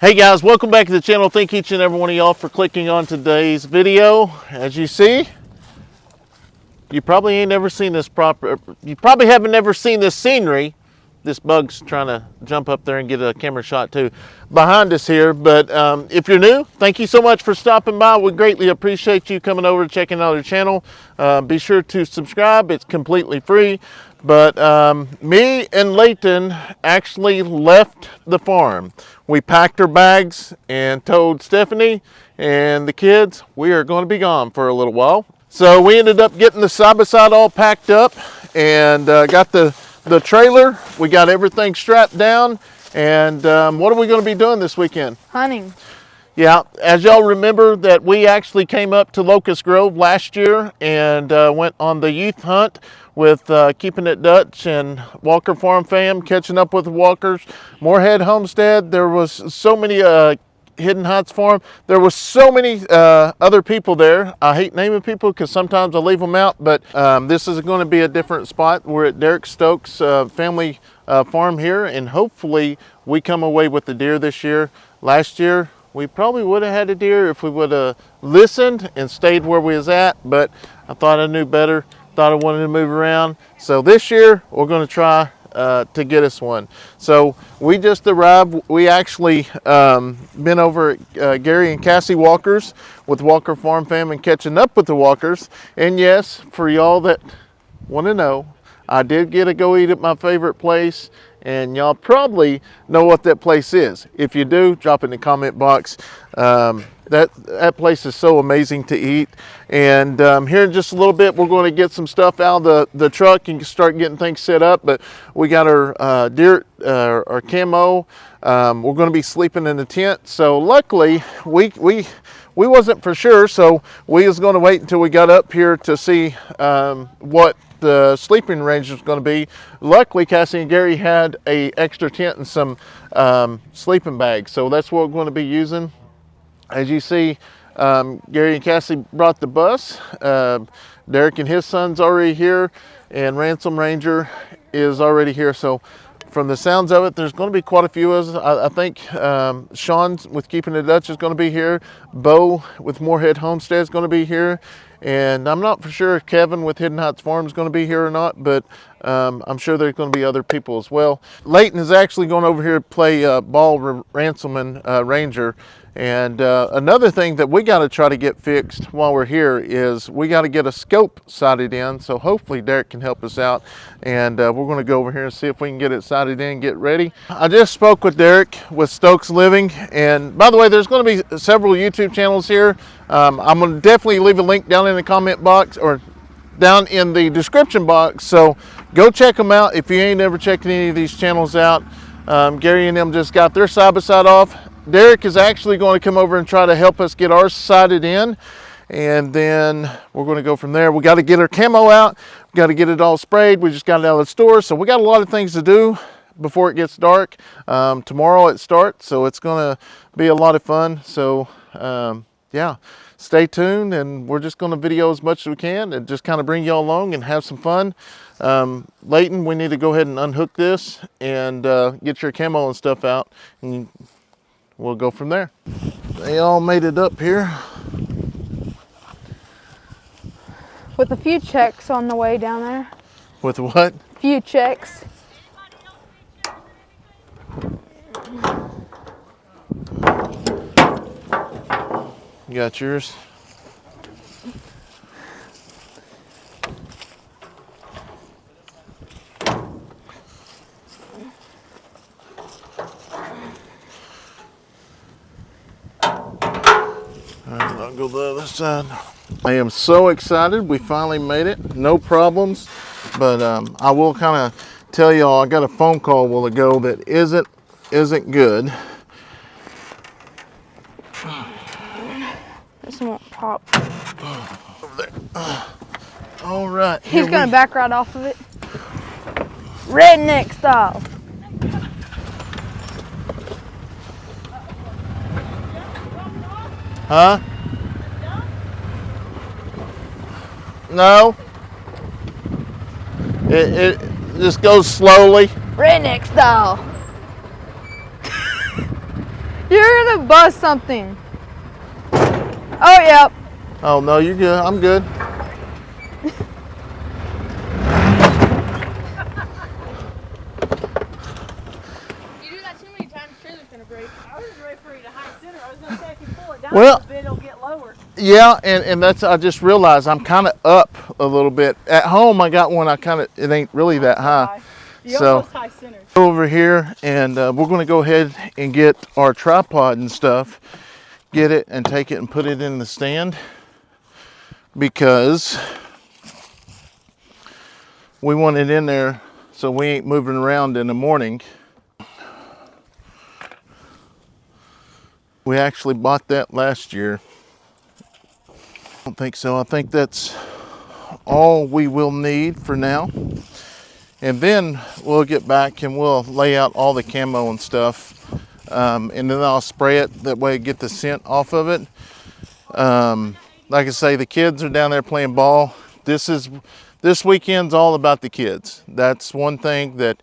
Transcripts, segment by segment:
Hey guys, welcome back to the channel. Thank each and every one of y'all for clicking on today's video. As you see, you probably ain't never seen this you probably haven't never seen this scenery. This bug's trying to jump up there and get a camera shot too behind us here. But if you're new, thank you so much for stopping by. We greatly appreciate you coming over and checking out our channel. Be sure to subscribe. It's completely free. But me and Leighton actually left the farm. We packed our bags and told Stephanie and the kids we are going to be gone for a little while. So we ended up getting the side-by-side all packed up and got the trailer. We got everything strapped down. And what are we going to be doing this weekend? Hunting. Yeah, as y'all remember that we actually came up to Locust Grove last year and went on the youth hunt with Keeping It Dutch and Walker Farm Fam, catching up with the Walkers. Moorhead Homestead, there was so many Hidden Heights Farm. There was so many other people there. I hate naming people because sometimes I leave them out, but this is going to be a different spot. We're at Derek Stokes' family farm here, and hopefully we come away with the deer this year. Last year, we probably would have had a deer if we would have listened and stayed where we was at, but I thought I knew better. Thought I wanted to move around. So this year, we're going to try to get us one. So we just arrived. We actually been over at Gary and Cassie Walker's with Walker Farm Fam and catching up with the Walkers. And yes, for y'all that want to know, I did get to go eat at my favorite place, and y'all probably know what that place is. If you do, drop it in the comment box. That place is so amazing to eat. And here in just a little bit, we're going to get some stuff out of the truck and start getting things set up. But we got our our camo. We're going to be sleeping in the tent. So luckily, we wasn't for sure. So we was going to wait until we got up here to see what the sleeping range was going to be. Luckily, Cassie and Gary had a extra tent and some sleeping bags. So that's what we're going to be using. As you see, Gary and Cassie brought the bus. Derek and his son's already here, and Ransom Ranger is already here. So from the sounds of it, there's going to be quite a few of us. I think Sean with Keeping It Dutch is going to be here. Bo with Moorhead Homestead is going to be here. And I'm not for sure if Kevin with Hidden Heights Farm is going to be here or not, but I'm sure there's going to be other people as well. Leighton is actually going over here to play ball Ransom and Ranger. And another thing that we got to try to get fixed while we're here is we got to get a scope sighted in. So hopefully Derek can help us out. And we're going to go over here and see if we can get it sighted in and get ready. I just spoke with Derek with Stokes Living. And by the way, there's going to be several YouTube channels here. I'm going to definitely leave a link down in the comment box or down in the description box. So go check them out if you ain't ever checked any of these channels out. Gary and them just got their side-by-side off. Derek is actually going to come over and try to help us get ours sighted in, and then we're going to go from there. We got to get our camo out. We got to get it all sprayed. We just got it out of the store, so we got a lot of things to do before it gets dark. Tomorrow it starts, so it's going to be a lot of fun. So yeah, stay tuned, and we're just going to video as much as we can and just kind of bring y'all along and have some fun. Leighton, we need to go ahead and unhook this and get your camo and stuff out, and we'll go from there. They all made it up here. With a few checks on the way down there. With what? Few checks. You got yours? I'll go the other side. I am so excited. We finally made it. No problems. But I will kind of tell y'all, I got a phone call a while ago that isn't good. This won't pop. Over there. All right. He's going to back right off of it. Redneck style. Huh? No. It just goes slowly. Redneck style. You're gonna bust something. Oh, yep. Oh, no, you're good. I'm good. You do that too many times, trailer's gonna break. I was ready for you to high center. I was gonna say if you pull it down Well, a bit, it'll get lower. Yeah, and that's, I just realized I'm kind of up a little bit. At home, I got one, it ain't really that high. You So, almost high center. over here, and we're going to go ahead and get our tripod and stuff, get it and take it and put it in the stand, because we want it in there so we ain't moving around in the morning. We actually bought that last year. I don't think so. I think that's all we will need for now. And then we'll get back and we'll lay out all the camo and stuff. And then I'll spray it. That way I get the scent off of it. Like I say, the kids are down there playing ball. This weekend's all about the kids. That's one thing that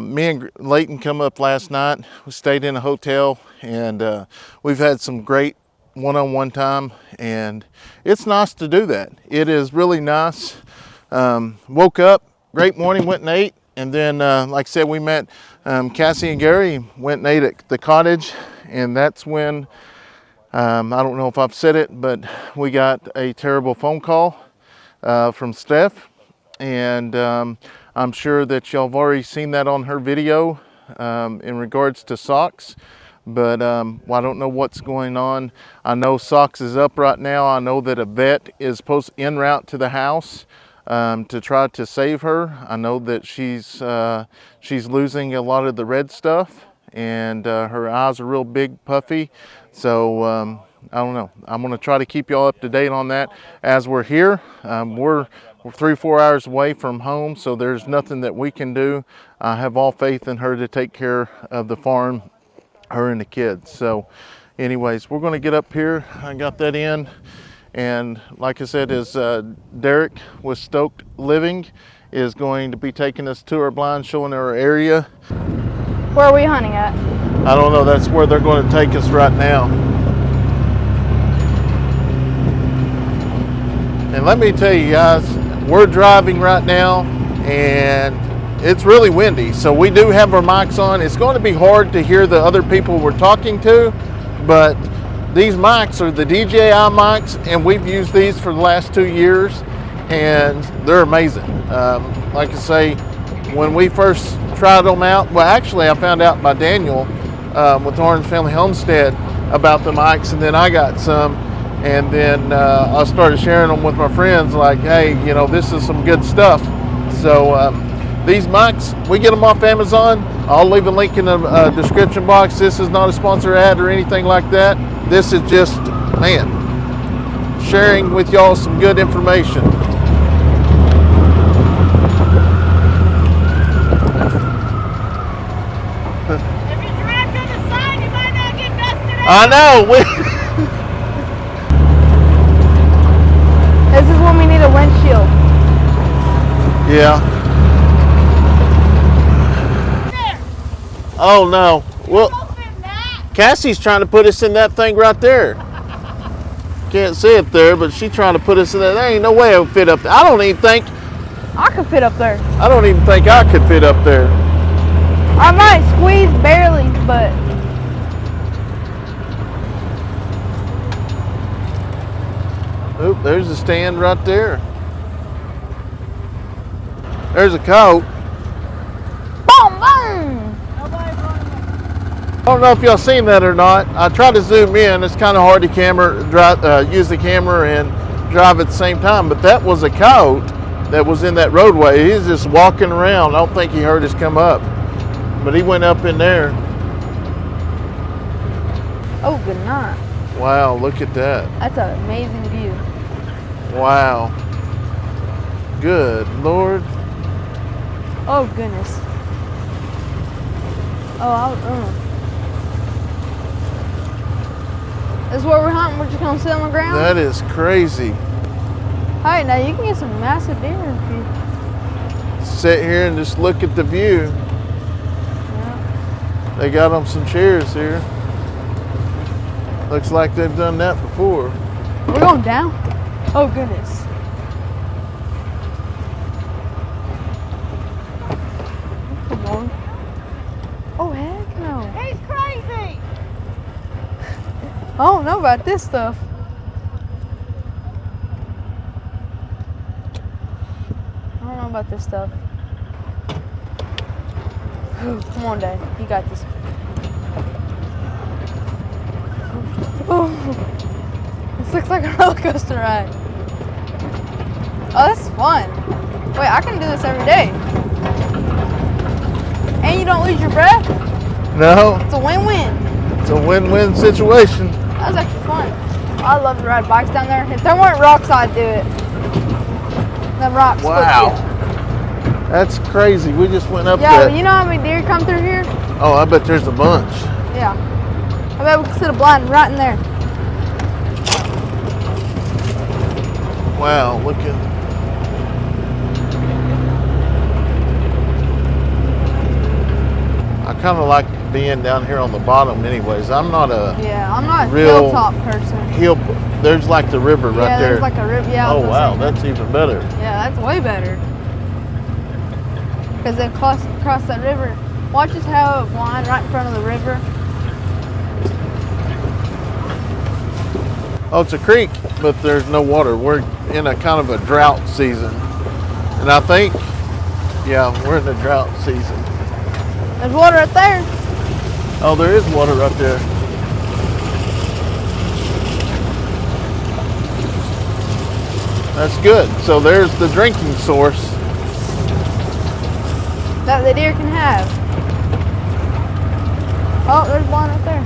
me and Leighton come up last night. We stayed in a hotel, and we've had some great one-on-one time, and it's nice to do that. It is really nice. Woke up, great morning, went and ate, and then like I said, we met Cassie and Gary, went and ate at the cottage, and that's when I don't know if I've said it, but we got a terrible phone call from Steph, and I'm sure that y'all have already seen that on her video in regards to Socks. But well, I don't know what's going on. I know Socks is up right now. I know that a vet is en route to the house to try to save her. I know that she's losing a lot of the red stuff, and her eyes are real big, puffy. So I don't know. I'm gonna try to keep y'all up to date on that as we're here. We're 3-4 hours away from home, so there's nothing that we can do. I have all faith in her to take care of the farm, her and the kids. So anyways, we're going to get up here. I got that in, and like I said, is Derek with Stoked Living is going to be taking us to our blind, showing our area. Where are we hunting at? I don't know. That's where they're going to take us right now. And let me tell you guys, we're driving right now, and it's really windy, so we do have our mics on. It's going to be hard to hear the other people we're talking to, but these mics are the DJI mics, and we've used these for the last 2 years, and they're amazing. Like I say, when we first tried them out, well, actually I found out by Daniel with Orange Family Homestead about the mics, and then I got some, and then I started sharing them with my friends, like, hey, you know, this is some good stuff. So these mics, we get them off Amazon. I'll leave a link in the description box. This is not a sponsor ad or anything like that. This is just, man, sharing with y'all some good information. If you drive to the side, you might not get dusted out. I know. This is when we need a windshield. Yeah. There. Oh no. Well, Open that. Cassie's trying to put us in that thing right there. Can't see it there, but she's trying to put us in there. There ain't no way I would fit up there. I don't even think I could fit up there. I could fit up there. I might squeeze barely, but Oop, there's a stand right there. There's a coat. boom, boom. Nobody's running. I don't know if y'all seen that or not. I tried to zoom in. It's kind of hard to use the camera and drive at the same time. But that was a coyote that was in that roadway. He's just walking around. I don't think he heard us come up, but he went up in there. Oh, good night. Wow, look at that. That's an amazing view. Wow. Good Lord. Oh, goodness. Oh, This is where we're hunting. We're just gonna sit on the ground. That is crazy. Hey, now you can get some massive deer if you. Sit here and just look at the view. Yeah. They got them some chairs here. Looks like they've done that before. We're going down? Oh, goodness. Come on. Oh, heck no. He's crazy. I don't know about this stuff. I don't know about this stuff. Come on, Dad. You got this. Oh, this looks like a roller coaster ride. Oh, this is fun. Wait, I can do this every day. And you don't lose your breath? No, It's a win-win. it's a win-win situation. That was actually fun. I love to ride bikes down there. If there weren't rocks, I'd do it. Them rocks. Wow. That's crazy. We just went up Yeah, that. but you know how many deer come through here? Oh, I bet there's a bunch. Yeah. I bet we can set a blind right in there. Wow, look at. I kind of like being down here on the bottom anyways. I'm not a Yeah, I'm not a Real- hilltop person. hill. There's like the river right Yeah, there. there's like a river. Yeah. I Oh was wow, gonna say that's even better. that. Yeah, that's way better. Because they cross that river. Watch us how it blind right in front of the river. Oh, it's a creek, but there's no water. We're in a kind of a drought season. And I think, yeah, we're in the drought season. There's water right there. Oh, there is water right there. That's good. So there's the drinking source. That the deer can have. Oh, there's one right there.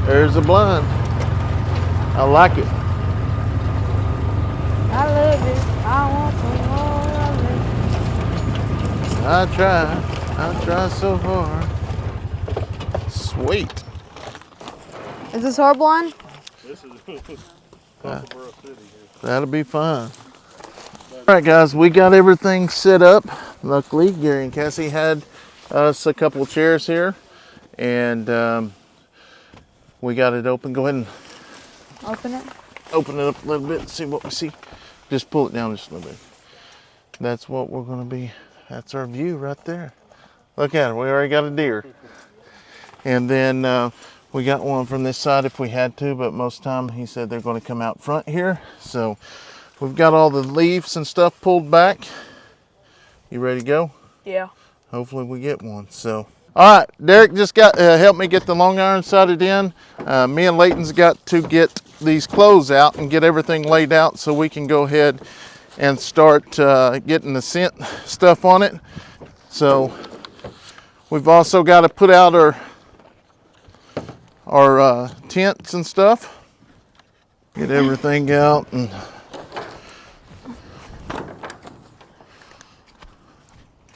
There's a blind. I like it. I love it. I want some more of it. I try so hard. Sweet. Is this our blind? This is Boro City here. That'll be fun. All right, guys, we got everything set up. Luckily, Gary and Cassie had us a couple chairs here, and we got it open. Go ahead and Open it. open it up a little bit and see what we see. Just pull it down just a little bit. That's what we're gonna be. That's our view right there. Look at it, we already got a deer. And then we got one from this side if we had to, but most time he said they're gonna come out front here. So we've got all the leaves and stuff pulled back. You ready to go? Yeah. Hopefully we get one. So, all right, Derek just got helped me get the long iron sighted in. Me and Leighton's got to get these clothes out and get everything laid out so we can go ahead and start getting the scent stuff on it. So we've also got to put out our tents and stuff. Get everything out and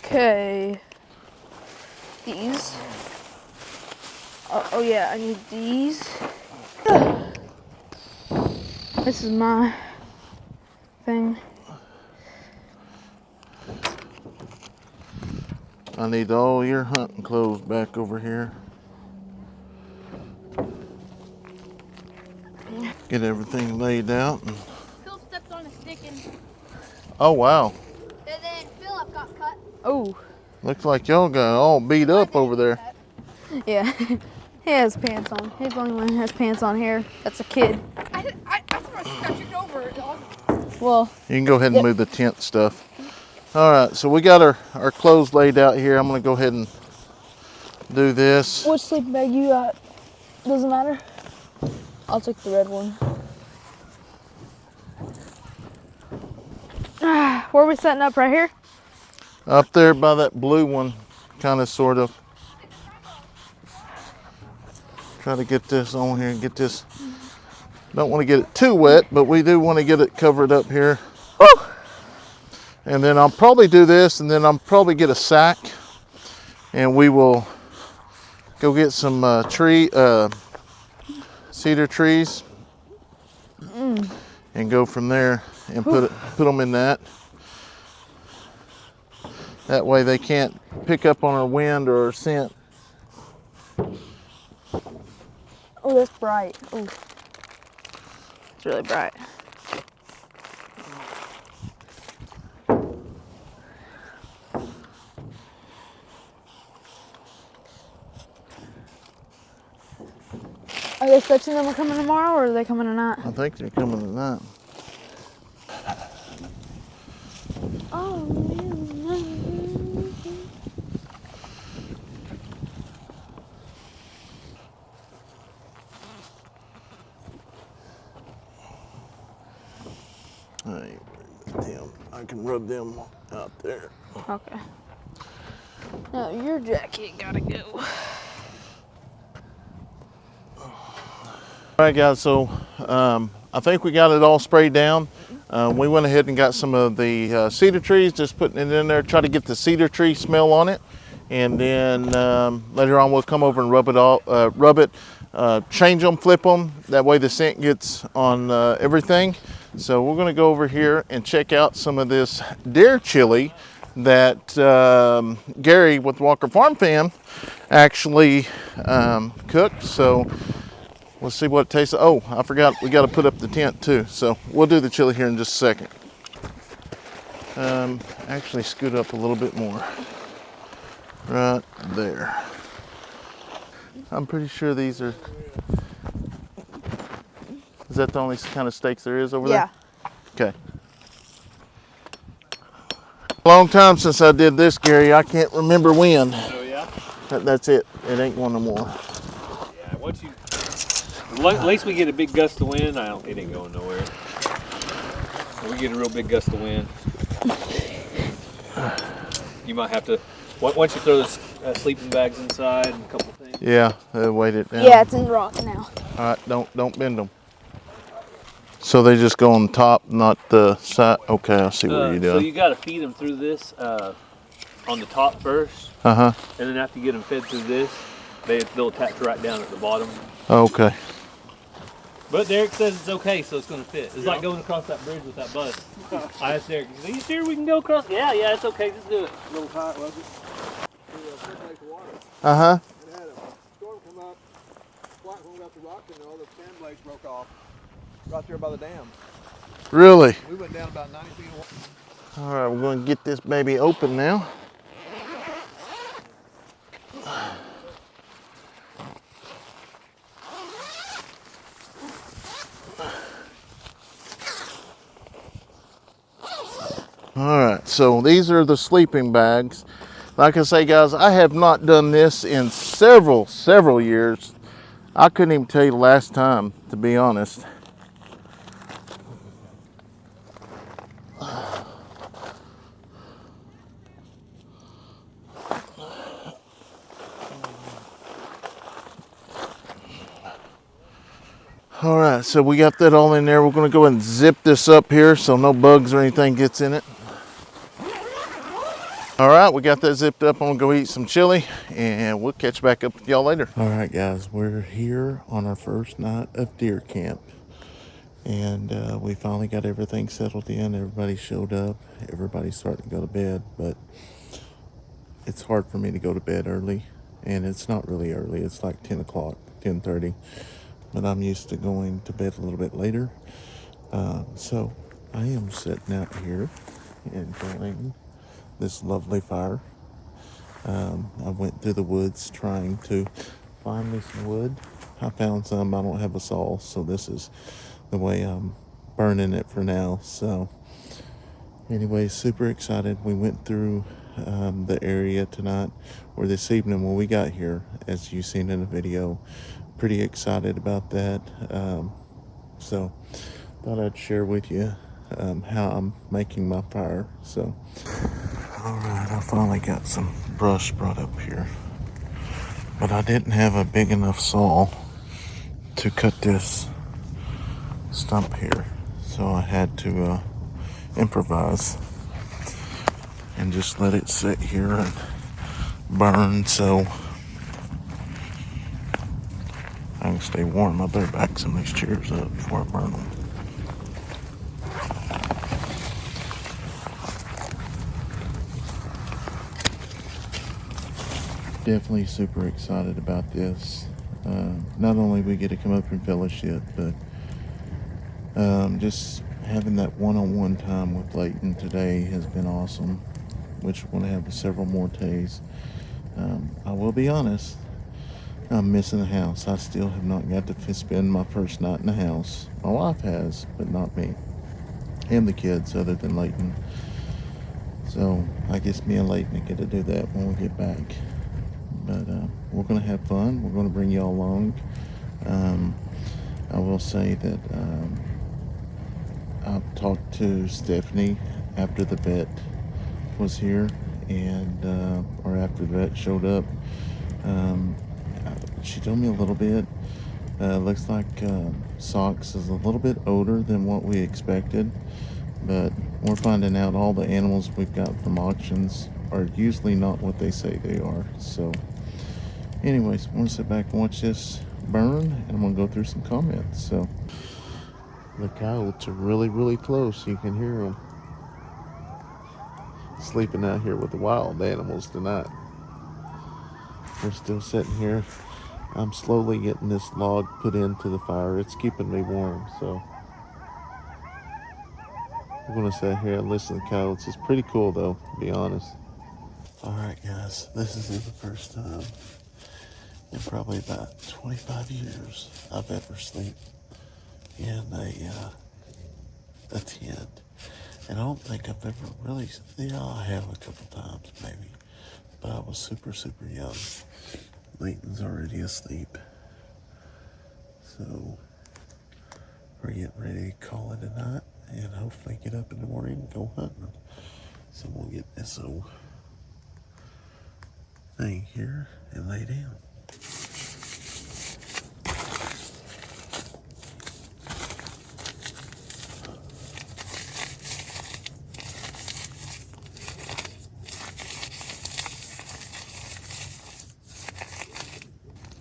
Okay. These. Oh yeah, I need these. This is my thing. I need all your hunting clothes back over here. Get everything laid out. And, Phil stepped on a stick and oh wow, then Philip got cut. Oh. looks like y'all got all beat up over there. Yeah. He has pants on. He's the only one who has pants on here. That's a kid. I thought I got tripped over. Well, You can go ahead and move the tent stuff. All right, so we got our clothes laid out here. I'm gonna go ahead and do this. which sleeping bag you got? Doesn't matter. I'll take the red one. Where are we setting up? Right here? Up there by that blue one, kind of, sort of. Try to get this on here and get this. Don't want to get it too wet, but we do want to get it covered up here. Woo! And then I'll probably do this, and then I'll probably get a sack, and we will go get some cedar trees, and go from there and put them in that. That way they can't pick up on our wind or our scent. Oh, that's bright. Oh. It's really bright. Are they fetching them coming tomorrow, or are they coming tonight? I think they're coming tonight. Oh, man. Hey, damn, I can rub them out there. Okay. Now your jacket gotta go. All right, guys, so I think we got it all sprayed down. We went ahead and got some of the cedar trees, just putting it in there, try to get the cedar tree smell on it. And then later on we'll come over and rub it, change them, flip them. That way the scent gets on everything. So we're gonna go over here and check out some of this deer chili that Gary with Walker Farm Fam actually cooked. So we'll see what it tastes. Oh, I forgot, we got to put up the tent too. So we'll do the chili here in just a second. Actually scoot up a little bit more. Right there. I'm pretty sure these are, is that the only kind of steaks there is over there? Okay. Long time since I did this, Gary. I can't remember when. Oh yeah? That's it. It ain't one no more. Yeah, once you, at least we get a big gust of wind, it ain't going nowhere. When we get a real big gust of wind, you might have to, once you throw the sleeping bags inside and a couple things. Yeah, weight it down. Yeah, it's in the rock now. All right, don't bend them. So they just go on top, not the side. Okay, I see what you're doing. So you got to feed them through this on the top first. Uh-huh. And then after you get them fed through this, they'll attach right down at the bottom. Okay. But Derek says it's okay, so it's going to fit. It's like going across that bridge with that bus. I asked Derek, are you sure we can go across? Yeah, it's okay, just do it. A little tight, was it? Water. Uh-huh. It had a storm come up, flat when we got the rock in there, all the sand blades broke off. Right there by the dam. Really? We went down about 90 feet of water. All right, we're going to get this baby open now. All right, so these are the sleeping bags. Like I say, guys, I have not done this in several years. I couldn't even tell you the last time, to be honest. All right, so we got that all in there. We're going to go and zip this up here so no bugs or anything gets in it. All right, we got that zipped up. I'm gonna go eat some chili and we'll catch back up with y'all later. All right, guys, we're here on our first night of deer camp. And we finally got everything settled in. Everybody showed up. Everybody's starting to go to bed, but it's hard for me to go to bed early. And it's not really early. It's like 10 o'clock, 10:30. But I'm used to going to bed a little bit later. So I am sitting out here enjoying this lovely fire. I went through the woods trying to find me some wood. I found some. I don't have a saw, so this is the way I'm burning it for now. So anyway, super excited. We went through the area tonight, or this evening when we got here, as you've seen in the video. Pretty excited about that. So thought I'd share with you how I'm making my fire. So all right, I finally got some brush brought up here, but I didn't have a big enough saw to cut this stump here, so I had to improvise and just let it sit here and burn so I can stay warm. I better back some of these chairs up before I burn them. Definitely super excited about this. Not only we get to come up and fellowship, but Just having that one-on-one time with Leighton today has been awesome, which we're going to have several more days. I will be honest, I'm missing the house. I still have not got to spend my first night in the house. My wife has, but not me. And the kids, other than Leighton. So I guess me and Leighton get to do that when we get back. But we're going to have fun. We're going to bring y'all along. I will say that I've talked to Stephanie after the vet was here, and or after the vet showed up. She told me a little bit. Looks like Socks is a little bit older than what we expected, but we're finding out all the animals we've got from auctions are usually not what they say they are. So anyways, I'm going to sit back and watch this burn, and I'm going to go through some comments. So the coyotes are really close. You can hear them sleeping out here with the wild animals tonight. We're still sitting here. I'm slowly getting this log put into the fire. It's keeping me warm, so we're gonna sit here and listen to the coyotes. It's pretty cool though, to be honest. Alright guys, this is the first time in probably about 25 years I've ever slept in a tent. And I don't think I've ever really, I have a couple times maybe, but I was super young. Leighton's already asleep, so we're getting ready to call it a night and hopefully get up in the morning and go hunting. So we'll get this old thing here and lay down.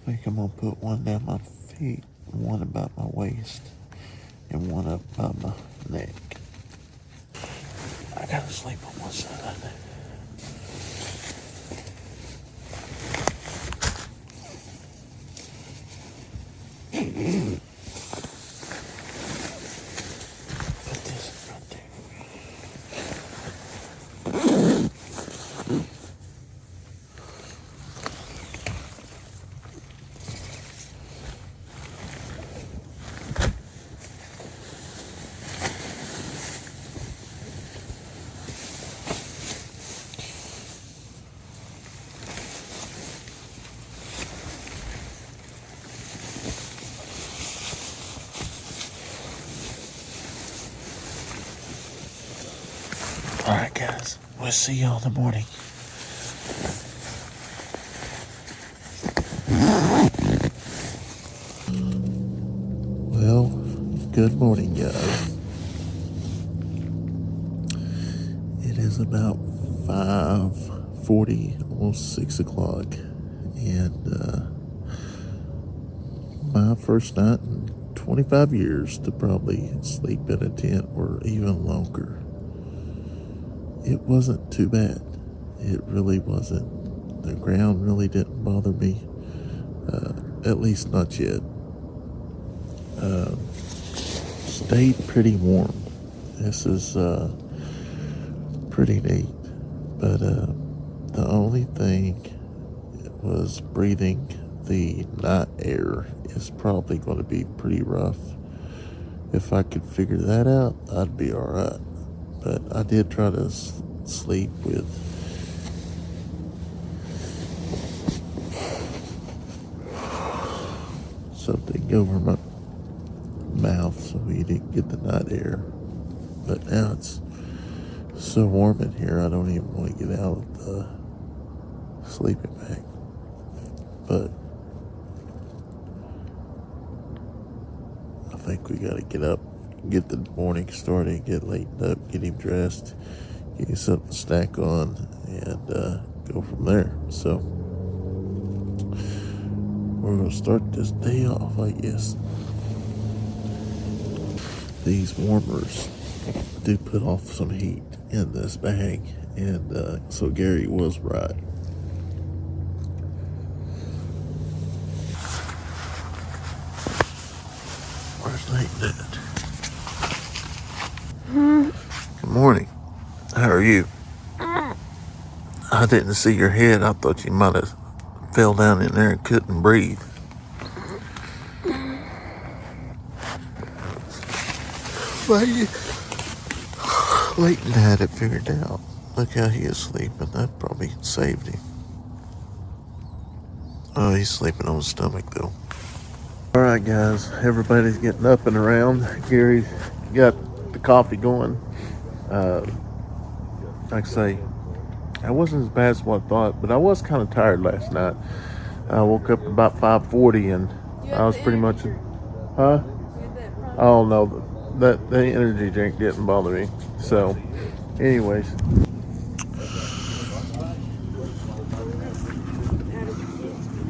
I think I'm gonna put one down my feet, one about my waist, and one up by my neck. I gotta sleep on one side. Put this right there. Alright guys, we'll see y'all in the morning. Well, good morning guys. It is about 5:40, almost 6 o'clock, and my first night in 25 years to probably sleep in a tent or even longer. It wasn't too bad. It really wasn't. The ground really didn't bother me, at least not yet. Stayed pretty warm. This is pretty neat, but the only thing was breathing the night air is probably going to be pretty rough. If I could figure that out, I'd be all right. But I did try to sleep with something over my mouth so you didn't get the night air. But now it's so warm in here, I don't even want to get out of the sleeping bag. But I think we got to get up, get the morning started, get Leighton up, get him dressed, get him something to snack on, and go from there. So we're going to start this day off, I guess. These warmers do put off some heat in this bag, and so Gary was right. Where's Leighton at? Good morning. How are you? I didn't see your head. I thought you might have fell down in there and couldn't breathe. Well, Leighton had it figured out. Look how he is sleeping. That probably saved him. Oh, he's sleeping on his stomach though. All right, guys. Everybody's getting up and around. Gary's got the coffee going. Like I say, I wasn't as bad as what I thought, but I was kind of tired last night. I woke up about 5:40 and I was pretty much, huh? Oh no, the energy drink didn't bother me. So, anyways.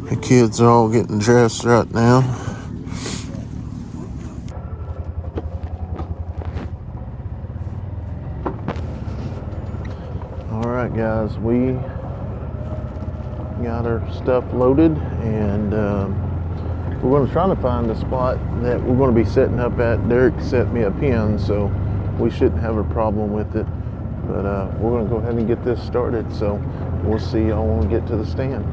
The kids are all getting dressed right now. All right, guys, we got our stuff loaded, and we're going to try to find a spot that we're going to be setting up at. Derek set me a pin, so we shouldn't have a problem with it. But we're going to go ahead and get this started, so we'll see y'all when we get to the stand.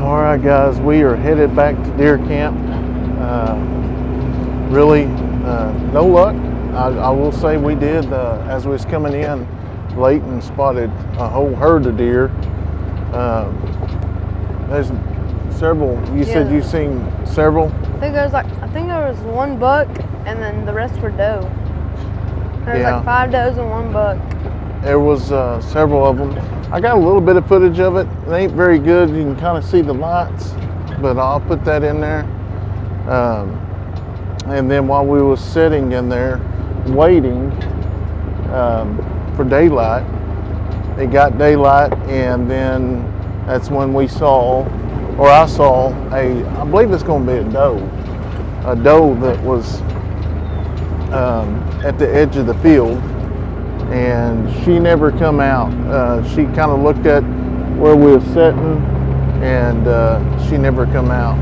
All right, guys, we are headed back to deer camp. Really, no luck. I will say we did, as we was coming in, Leighton spotted a whole herd of deer. There's several. You said you've seen several? I think there was one buck, and then the rest were doe. There was like 5 does and 1 buck. There was several of them. I got a little bit of footage of it. It ain't very good. You can kind of see the lights, but I'll put that in there. And then while we was sitting in there waiting for daylight, it got daylight, and then that's when we saw, or I saw I believe it's going to be a doe that was at the edge of the field. And she never come out. She kind of looked at where we were sitting, and she never come out.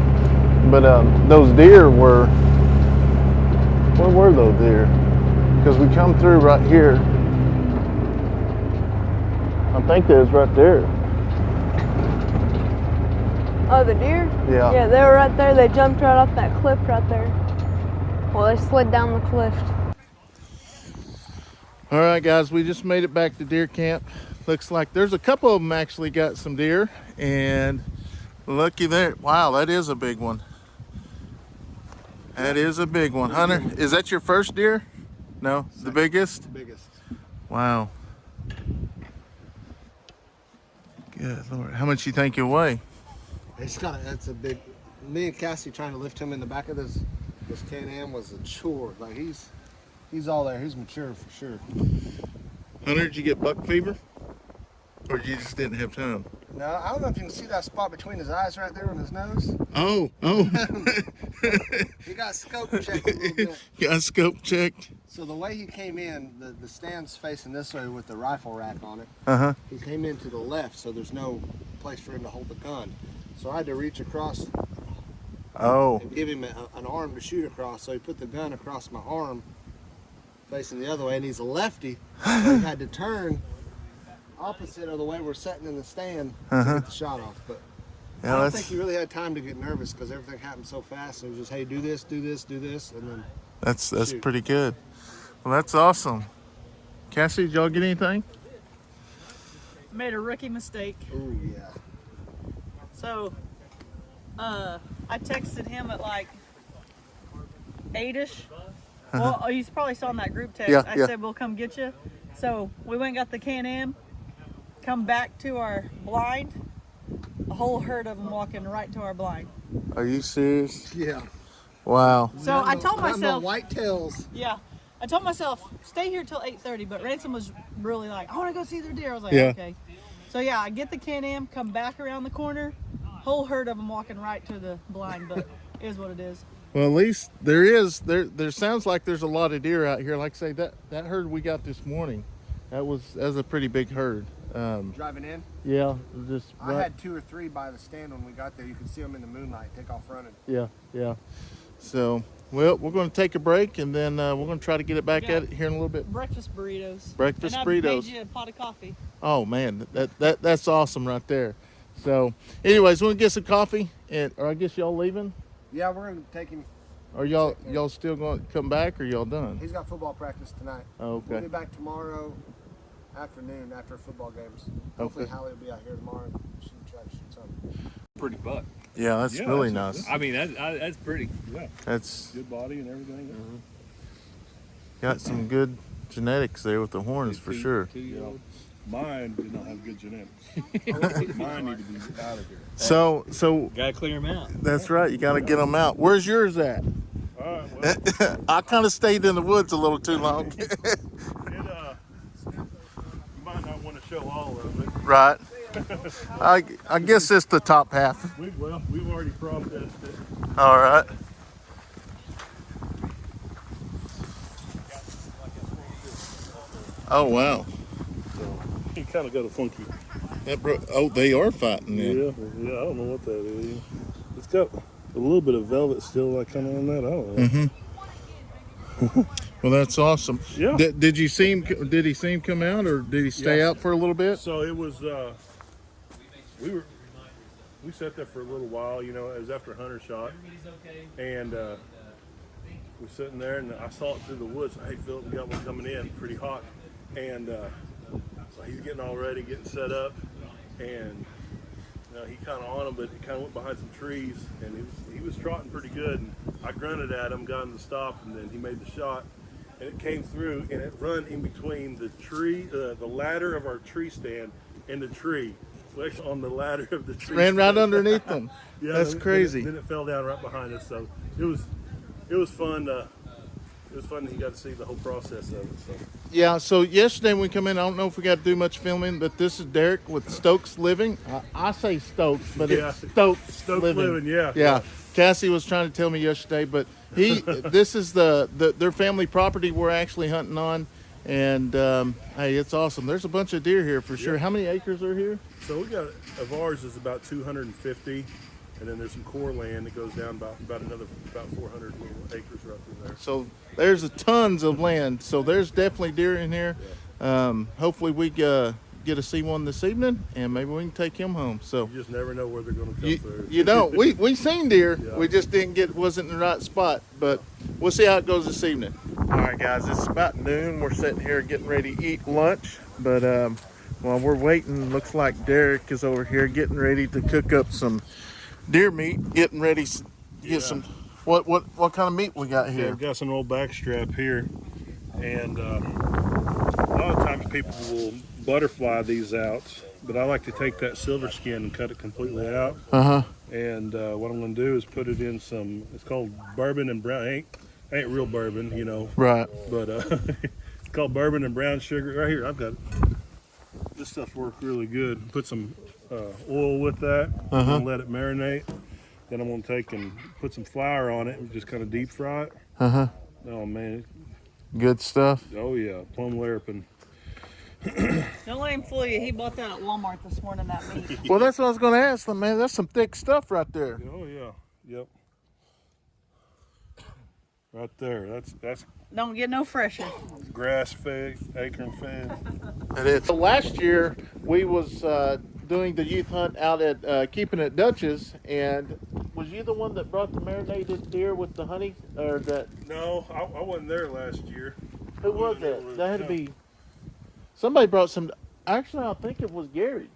But those deer were, where were those deer? Because we come through right here. I think they was right there. Oh, the deer? Yeah. Yeah, they were right there. They jumped right off that cliff right there. Well, they slid down the cliff. All right, guys, we just made it back to deer camp. Looks like there's a couple of them actually got some deer, and looky there. Wow, that is a big one. That is a big one. Hunter, is that your first deer? No, the biggest? The biggest. Wow. Good Lord. How much you think you'll weigh? That's a big, me and Cassie trying to lift him in the back of this Can-Am was a chore. Like he's all there. He's mature for sure. Hunter, did you get buck fever? Or you just didn't have time? No, I don't know if you can see that spot between his eyes right there on his nose. Oh. He got scope checked a little bit. Got scope checked? So the way he came in, the stand's facing this way with the rifle rack on it. Uh-huh. He came in to the left, so there's no place for him to hold the gun. So I had to reach across and give him an arm to shoot across. So he put the gun across my arm, facing the other way, and he's a lefty, so he had to turn opposite of the way we're sitting in the stand to get the shot off. But Yeah, I don't think he really had time to get nervous because everything happened so fast. It was just, hey, do this, do this, do this, and then that's shoot. pretty good. Well, that's awesome. Cassie, did y'all get anything? Made a rookie mistake. Ooh, yeah. So, I texted him at like 8-ish. Well, you probably saw in that group text. Yeah, I yeah. said, we'll come get you. So, we went and got the Can-Am. come back to our blind, a whole herd of them walking right to our blind. Are you serious? Yeah. Wow. So I told myself, white tails. yeah, I told myself stay here till 8:30. But Ransom was really like, I want to go see their deer. I was like, Yeah. okay. So yeah, I get the Can-Am, come back around the corner, whole herd of them walking right to the blind. But it is what it is. Well, at least there sounds like there's a lot of deer out here. Like I say, that herd we got this morning, that was a pretty big herd. Driving in, Yeah, just I had 2 or 3 by the stand when we got there. You could see them in the moonlight take off running. yeah. So, well, we're going to take a break, and then we're going to try to get it back Yeah. at it here in a little bit. Breakfast burritos. Breakfast and burritos. I made you a pot of coffee. Oh man, that's awesome right there. So, anyways, we're gonna get some coffee, or I guess y'all leaving, Yeah, we're gonna take him. or y'all still going to come back, or y'all done? He's got football practice tonight. Oh, We'll okay. be back tomorrow afternoon after football games. Hopefully, Okay. Hallie will be out here tomorrow. And she can try to shoot something. Pretty buck. Yeah, that's really nice. I mean, that's pretty. Yeah, That's good body and everything. got some good genetics there with the horns for sure. 2-year-old. Mine did not have good genetics. Mine need to be out of here. So Gotta clear them out. that's right. You got to get them out. Where's yours at? All right, well, I kind of stayed in the woods a little too long. you might not want to show all of it. Right. I guess it's the top half. We've already processed it. All right. Oh wow. You kind of got a funky. Oh, they are fighting then. Yeah, I don't know what that is. It's got a little bit of velvet still like coming on that. I don't know. Well, that's awesome. Yeah. Did you see him? Did he see him come out, or did he stay Yeah. out for a little bit? So it was. We sat there for a little while. You know, it was after Hunter shot, and we're sitting there, and I saw it through the woods. Hey, Philip, we got one coming in, pretty hot, and so he's getting all ready, getting set up, and he kind of on him, but he kind of went behind some trees, and he was trotting pretty good. And I grunted at him, got him to stop, and then he made the shot, and it came through, and it run in between the tree, the ladder of our tree stand, and the tree. On the ladder of the tree. Ran right stand. underneath them. Yeah, That's crazy. Then it fell down right behind us, so it was fun. It was fun that he got to see the whole process of it. So Yeah. So yesterday when we come in, I don't know if we got to do much filming, but this is Derek with Stokes Living. I say Stokes, but Yeah. it's Stokes, Stokes Living. Living, yeah. Yeah. Cassie was trying to tell me yesterday, but this is their family property we're actually hunting on, and hey, it's awesome. There's a bunch of deer here for sure. How many acres are here? So we got, of ours is about 250, and then there's some core land that goes down about 400 little acres right through there. So there's a tons of land. So there's definitely deer in here. Hopefully we get to see one this evening, and maybe we can take him home. So You just never know where they're going to come through. you don't. We seen deer. Yeah. We just wasn't in the right spot. But we'll see how it goes this evening. All right, guys. It's about noon. We're sitting here getting ready to eat lunch. But while we're waiting, looks like Derek is over here getting ready to cook up some deer meat. Getting ready to get some. What kind of meat we got Yeah, here? we've got some old backstrap here, and a lot of times people will butterfly these out, but I like to take that silver skin and cut it completely out. And what I'm going to do is put it in some. It's called bourbon and brown. Ain't real bourbon, you know. Right. But it's called bourbon and brown sugar. Right here, I've got it. This stuff worked really good. Put some oil with that, and let it marinate. Then I'm going to take and put some flour on it and just kind of deep fry it. Oh man, Good stuff. oh yeah, plum larapin. Don't let him fool you. He bought that at Walmart this morning, that meat. Well, that's what I was going to ask them, man. That's some thick stuff right there. Oh yeah, yep. Right there, that's Don't get no fresher. grass fed, acorn fed. It is. So last year we was doing the youth hunt out at Keeping It Dutch's, and was you the one that brought the marinated deer with the honey, or that? No, I wasn't there last year. Who was that? That had to be. Somebody brought some. Actually, I think it was Gary.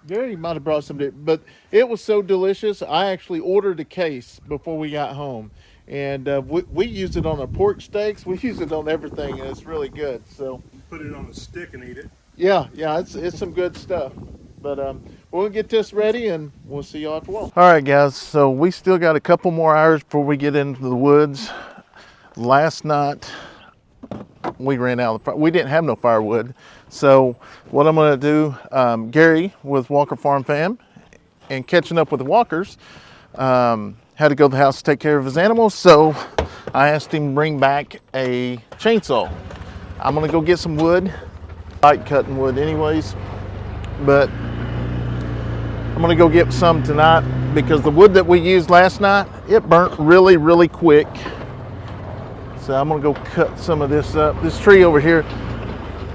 Gary might have brought some, but it was so delicious. I actually ordered a case before we got home, and we use it on our pork steaks. We use it on everything, and it's really good. So Put it on a stick and eat it. Yeah, it's some good stuff. But we'll get this ready and we'll see y'all at the wall. All right, guys. So we still got a couple more hours before we get into the woods. Last night we ran out of we didn't have no firewood. So what I'm going to do, Gary with Walker Farm Fam and catching up with the Walkers, had to go to the house to take care of his animals. So I asked him to bring back a chainsaw. I'm going to go get some wood. I like cutting wood anyways, but I'm going to go get some tonight because the wood that we used last night, it burnt really, really quick. So I'm going to go cut some of this up. This tree over here,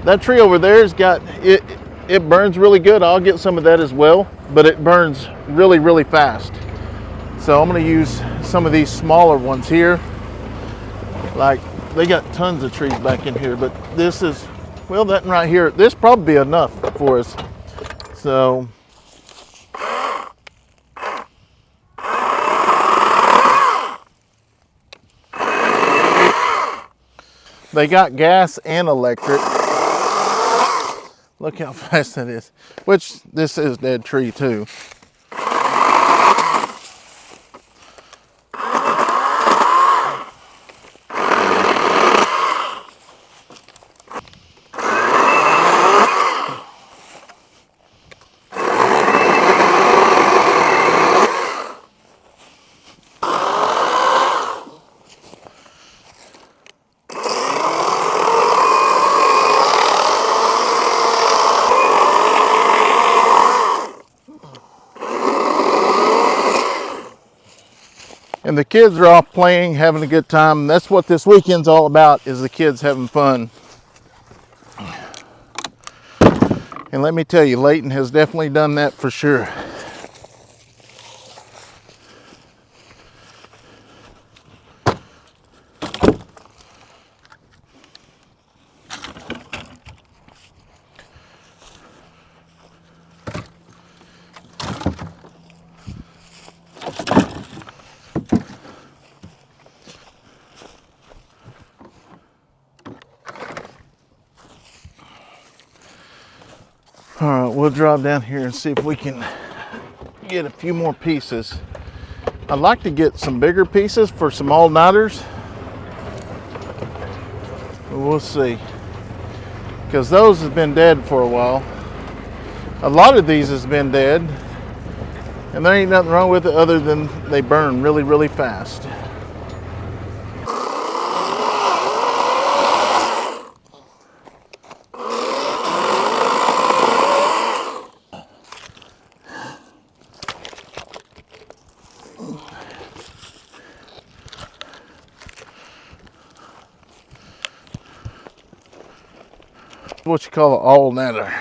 that tree over there has got, it burns really good. I'll get some of that as well, but it burns really, really fast. So I'm going to use some of these smaller ones here. Like, they got tons of trees back in here, but this is, well, that one right here, this probably be enough for us. So they got gas and electric. Look how fast that is. Which, this is dead tree too. And the kids are off playing, having a good time. And that's what this weekend's all about, is the kids having fun. And let me tell you, Leighton has definitely done that for sure. All right, we'll drive down here and see if we can get a few more pieces. I'd like to get some bigger pieces for some all-nighters. We'll see. Because those have been dead for a while. A lot of these has been dead. And there ain't nothing wrong with it other than they burn really, really fast. What you call an all-nighter.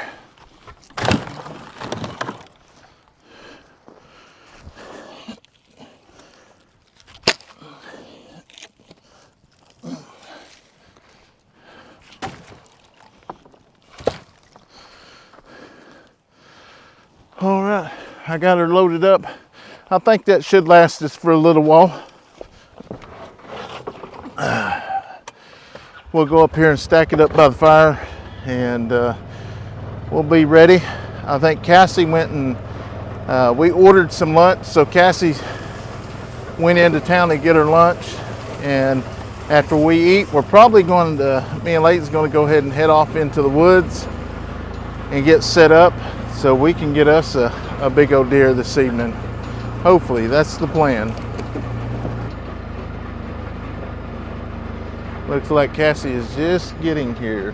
All right, I got her loaded up. I think that should last us for a little while. We'll go up here and stack it up by the fire, and we'll be ready. I think Cassie went and we ordered some lunch, so Cassie went into town to get her lunch, and after we eat, we're probably going to, me and Leighton's going to go ahead and head off into the woods and get set up so we can get us a big old deer this evening. Hopefully, that's the plan. Looks like Cassie is just getting here.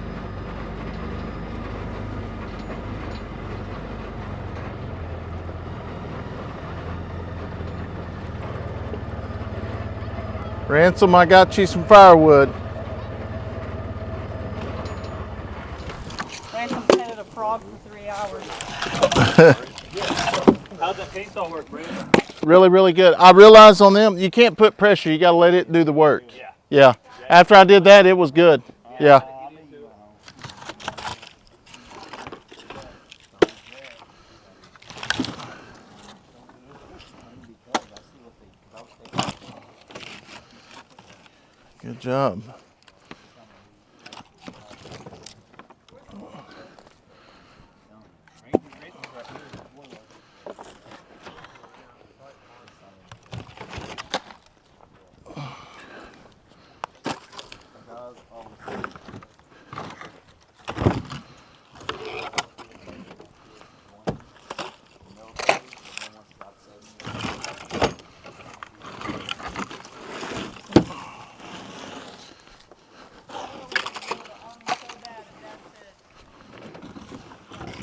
Ransom, I got you some firewood. Ransom petted a frog for 3 hours. How's that chainsaw work, Braylee? Really, really good. I realized on them, you can't put pressure. You got to let it do the work. Yeah. After I did that, it was good. Yeah. Good job.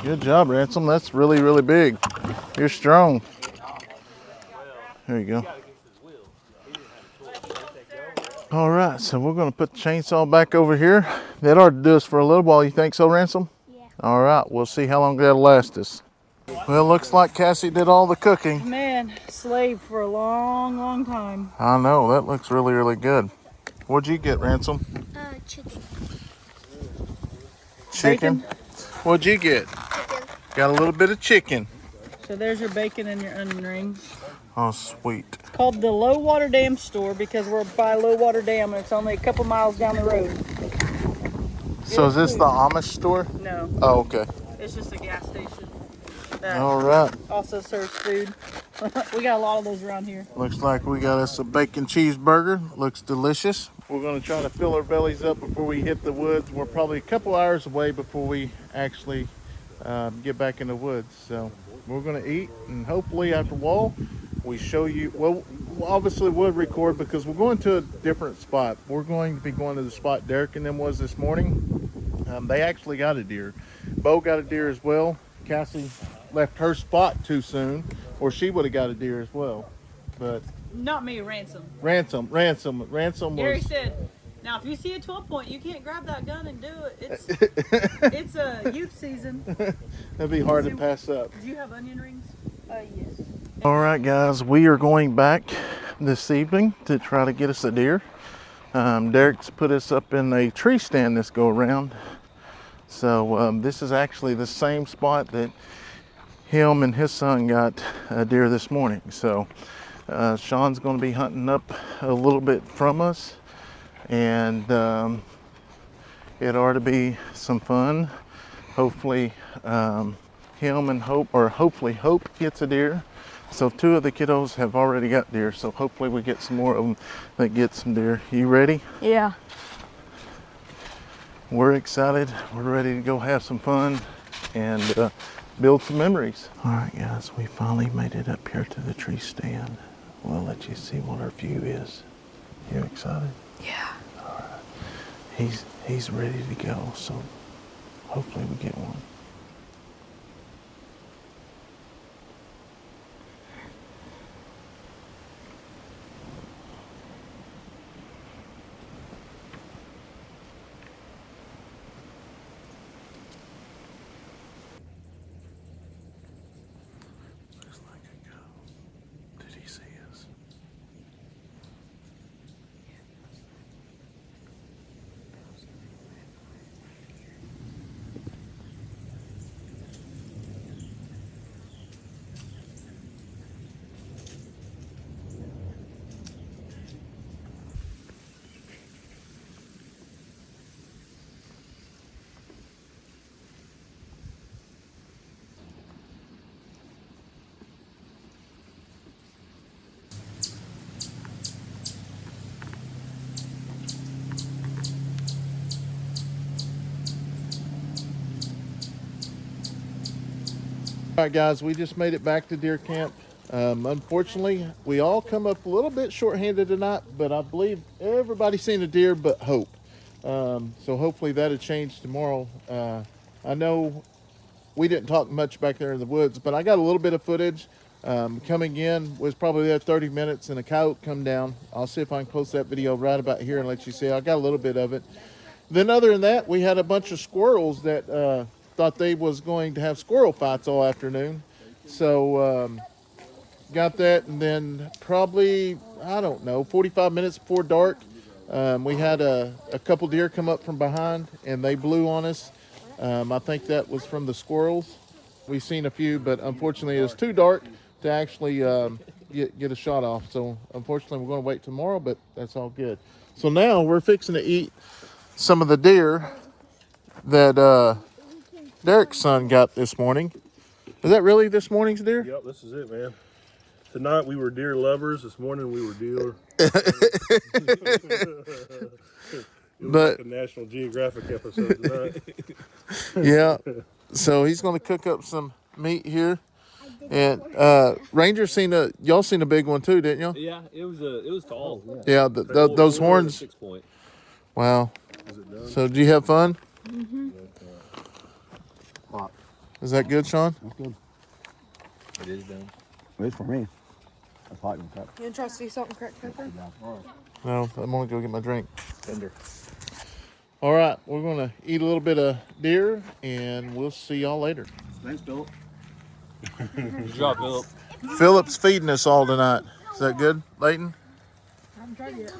Good job, Ransom. That's really, really big. You're strong. There you go. All right, so we're going to put the chainsaw back over here. That ought to do us for a little while. You think so, Ransom? Yeah. All right, we'll see how long that'll last us. Well, looks like Cassie did all the cooking. Man, slaved for a long, long time. I know, that looks really, really good. What'd you get, Ransom? Chicken. Chicken? Bacon. What'd you get? Chicken. Got a little bit of chicken. So there's your bacon and your onion rings. Oh, sweet. It's called the Low Water Dam store because we're by Low Water Dam and it's only a couple miles down the road. So is this the Amish store? No, Oh, okay. it's just a gas station that All right. also serves food. We got a lot of those around here. Looks like we got us a bacon cheeseburger. Looks delicious. We're going to try to fill our bellies up before we hit the woods. We're probably a couple hours away before we actually get back in the woods. So we're going to eat, and hopefully after a while we show you. Well, obviously we'll record because we're going to a different spot. We're going to be going to the spot Derek and them was this morning. They actually got a deer. Bo got a deer as well. Cassie left her spot too soon, or she would have got a deer as well. But Not me, Ransom. Ransom Gary was. said, now if you see a 12 point, you can't grab that gun and do it. It's a youth season. That'd be hard to pass up. Did you have onion rings? Yes. All right, guys, we are going back this evening to try to get us a deer. Derek's put us up in a tree stand this go around. So this is actually the same spot that him and his son got a deer this morning. So Sean's going to be hunting up a little bit from us, and it ought to be some fun. Hopefully him and hopefully Hope gets a deer. So two of the kiddos have already got deer, so hopefully we get some more of them that get some deer. You ready? Yeah. We're excited. We're ready to go have some fun and build some memories. All right, guys, we finally made it up here to the tree stand. We'll let you see what our view is. You excited? Yeah. All right. He's ready to go, so hopefully we get one. Did he see us? All right, guys, we just made it back to deer camp. Unfortunately, we all come up a little bit short-handed tonight, but I believe everybody's seen a deer but Hope. So hopefully that'll change tomorrow. I know we didn't talk much back there in the woods, but I got a little bit of footage. Coming in was probably there 30 minutes, and a coyote come down. I'll see if I can post that video right about here and let you see. I got a little bit of it. Then other than that, we had a bunch of squirrels that thought they was going to have squirrel fights all afternoon. So got that, and then probably, I don't know, 45 minutes before dark, we had a couple deer come up from behind, and they blew on us. I think that was from the squirrels. We've seen a few, but unfortunately it was too dark to actually get a shot off. So unfortunately we're going to wait tomorrow, but that's all good. So now we're fixing to eat some of the deer that Derek's son got this morning. Is that really this morning's deer? Yep, this is it, man. Tonight we were deer lovers. This morning we were deer. But like a National Geographic episode tonight. yeah, so he's going to cook up some meat here. And Ranger y'all seen a big one too, didn't y'all? Yeah, it was tall. Yeah, those horns. 6 point. Wow. So did you have fun? Hot. Is that good, Sean? That's good. It is done. It is for me. That's hot and crap. You interested salt and cracked pepper? No, I'm gonna go get my drink. Tender. All right, we're gonna eat a little bit of deer, and we'll see y'all later. Thanks, Philip. Good job, Philip. Philip's feeding us all tonight. Is that good, Leighton? I haven't tried it yet.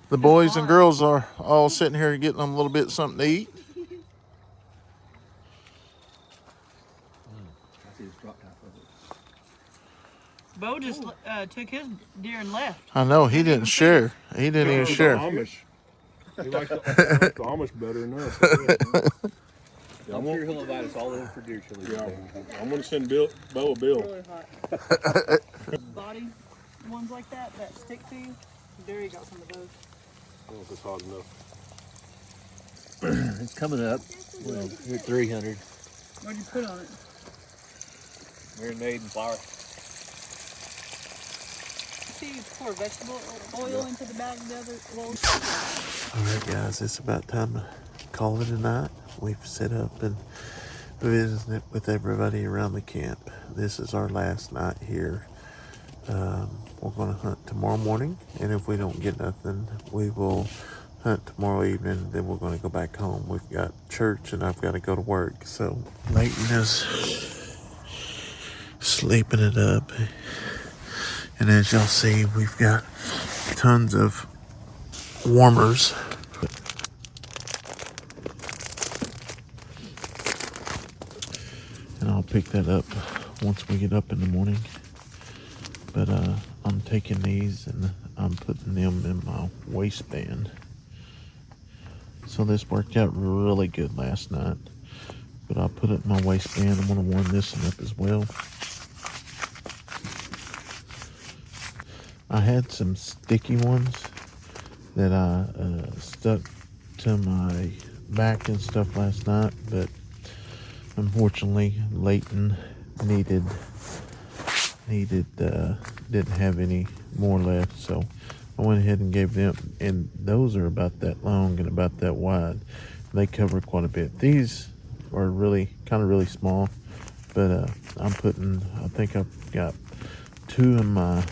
The boys and girls are all sitting here getting them a little bit something to eat. I see this drop top of it. Bo just took his deer and left. I know, he didn't share. He didn't even The share. Amish. He likes the Amish better than us. I'm sure he'll invite us all in for deer chili. Yeah, I'm gonna send Bo a bill. Really hot. Body ones like that stick to you. Derry got some of those. I don't know if it's hot enough. It's coming up. We're at 300. What'd you put on it? Marinade and flour. See, you pour vegetable oil into the bag the other. Well, All right, guys, it's about time to call it a night. We've set up and visited with everybody around the camp. This is our last night here. We're going to hunt tomorrow morning, and if we don't get nothing, we will hunt tomorrow evening. Then we're going to go back home. We've got church, and I've got to go to work. So Leighton is sleeping it up. And as y'all see, we've got tons of warmers. And I'll pick that up once we get up in the morning. But I'm taking these and I'm putting them in my waistband. So this worked out really good last night. But I put it in my waistband. I'm going to warm this one up as well. I had some sticky ones that I stuck to my back and stuff last night, but unfortunately Leighton didn't have any more left, so I went ahead and gave them, and those are about that long and about that wide. They cover quite a bit. These are really small, but I think I've got two in my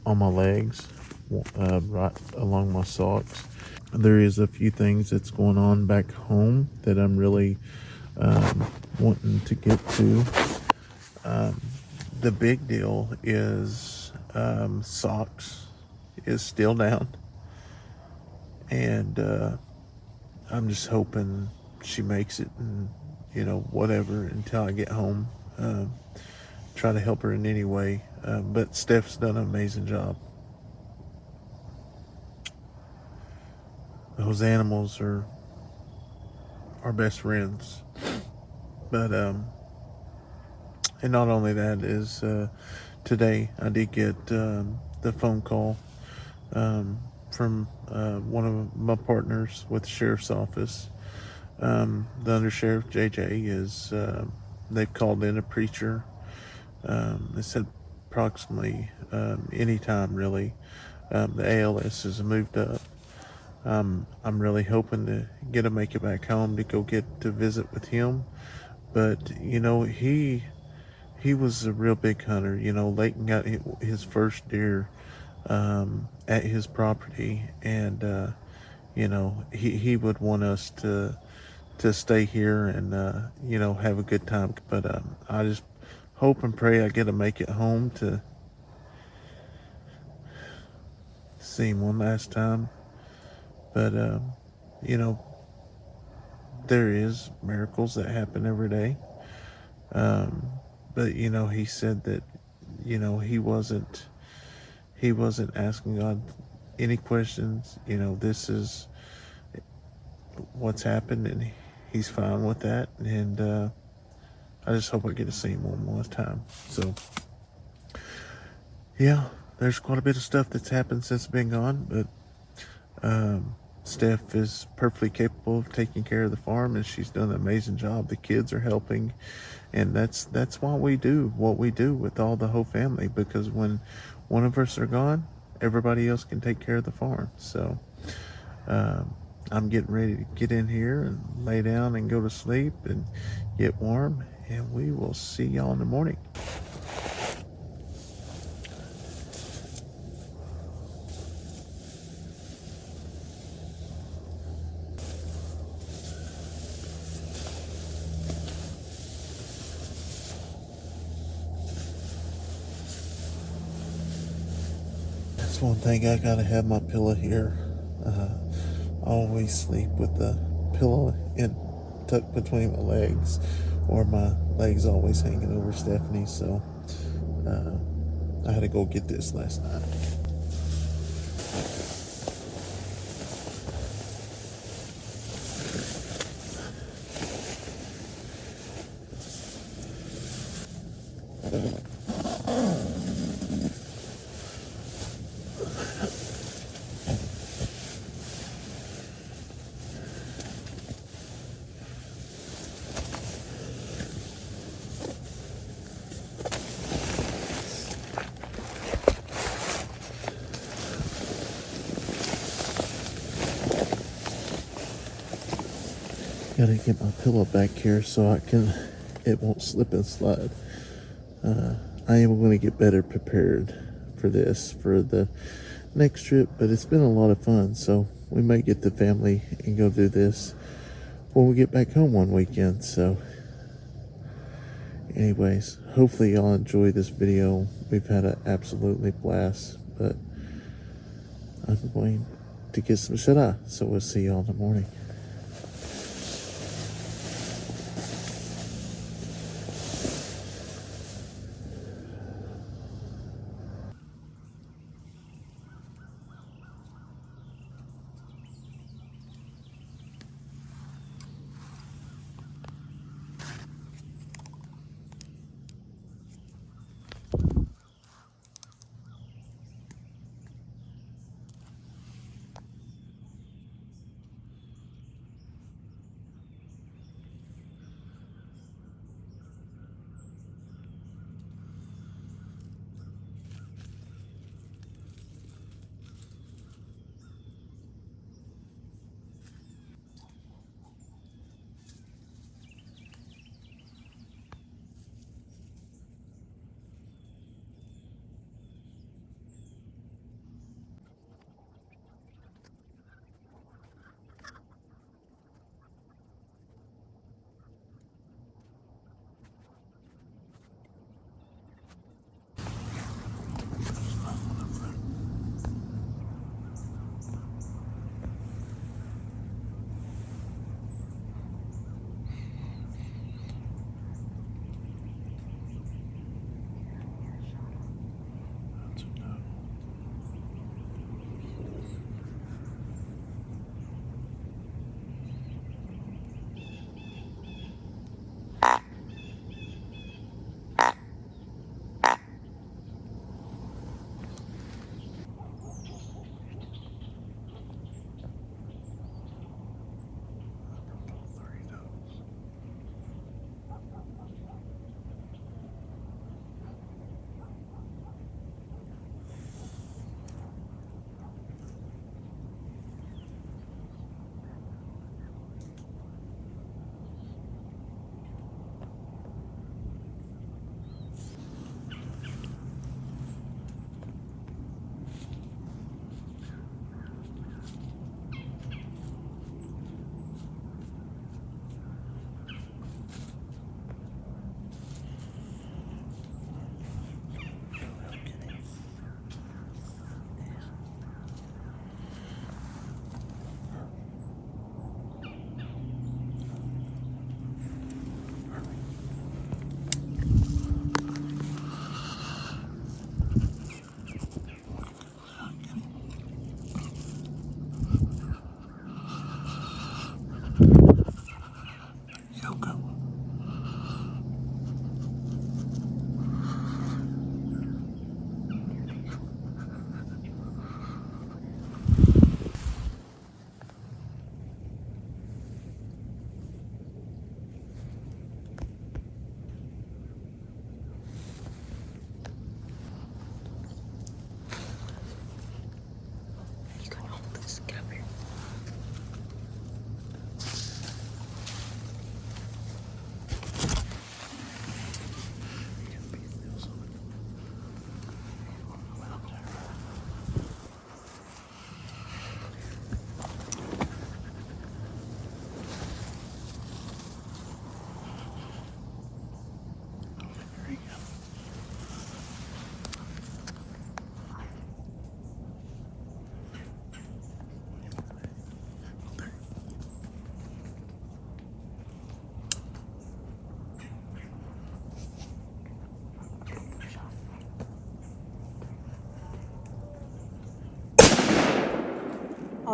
on my legs, right along my socks. There is a few things that's going on back home that I'm really wanting to get to. The big deal is socks is still down, and I'm just hoping she makes it, and whatever until I get home. Try to help her in any way, but Steph's done an amazing job. Those animals are our best friends, but and not only that is today I did get the phone call from one of my partners with the sheriff's office. The undersheriff JJ is they've called in a preacher. They said approximately any time really. The ALS has moved up. I'm really hoping to make it back home to go get to visit with him. But he was a real big hunter. Leighton got his first deer at his property, and he would want us to stay here and have a good time. But I just hope and pray I get to make it home to see him one last time. But there is miracles that happen every day. But he said that he wasn't asking God any questions. This is what's happened, and he's fine with that. And I just hope I get to see him one more time. So yeah, there's quite a bit of stuff that's happened since being gone, but Steph is perfectly capable of taking care of the farm, and she's done an amazing job. The kids are helping, and that's why we do what we do with all the whole family, because when one of us are gone, everybody else can take care of the farm. So I'm getting ready to get in here and lay down and go to sleep and get warm, and we will see y'all in the morning. That's one thing, I gotta have my pillow here. I always sleep with the pillow tucked between my legs, or my legs always hanging over Stephanie, so I had to go get this last night. Gotta get my pillow back here so it won't slip and slide. I am going to get better prepared for the next trip, but it's been a lot of fun, so we might get the family and go do this when we get back home one weekend. So anyways, hopefully y'all enjoy this video. We've had an absolutely blast, but I'm going to get some shut-eye, so we'll see y'all in the morning.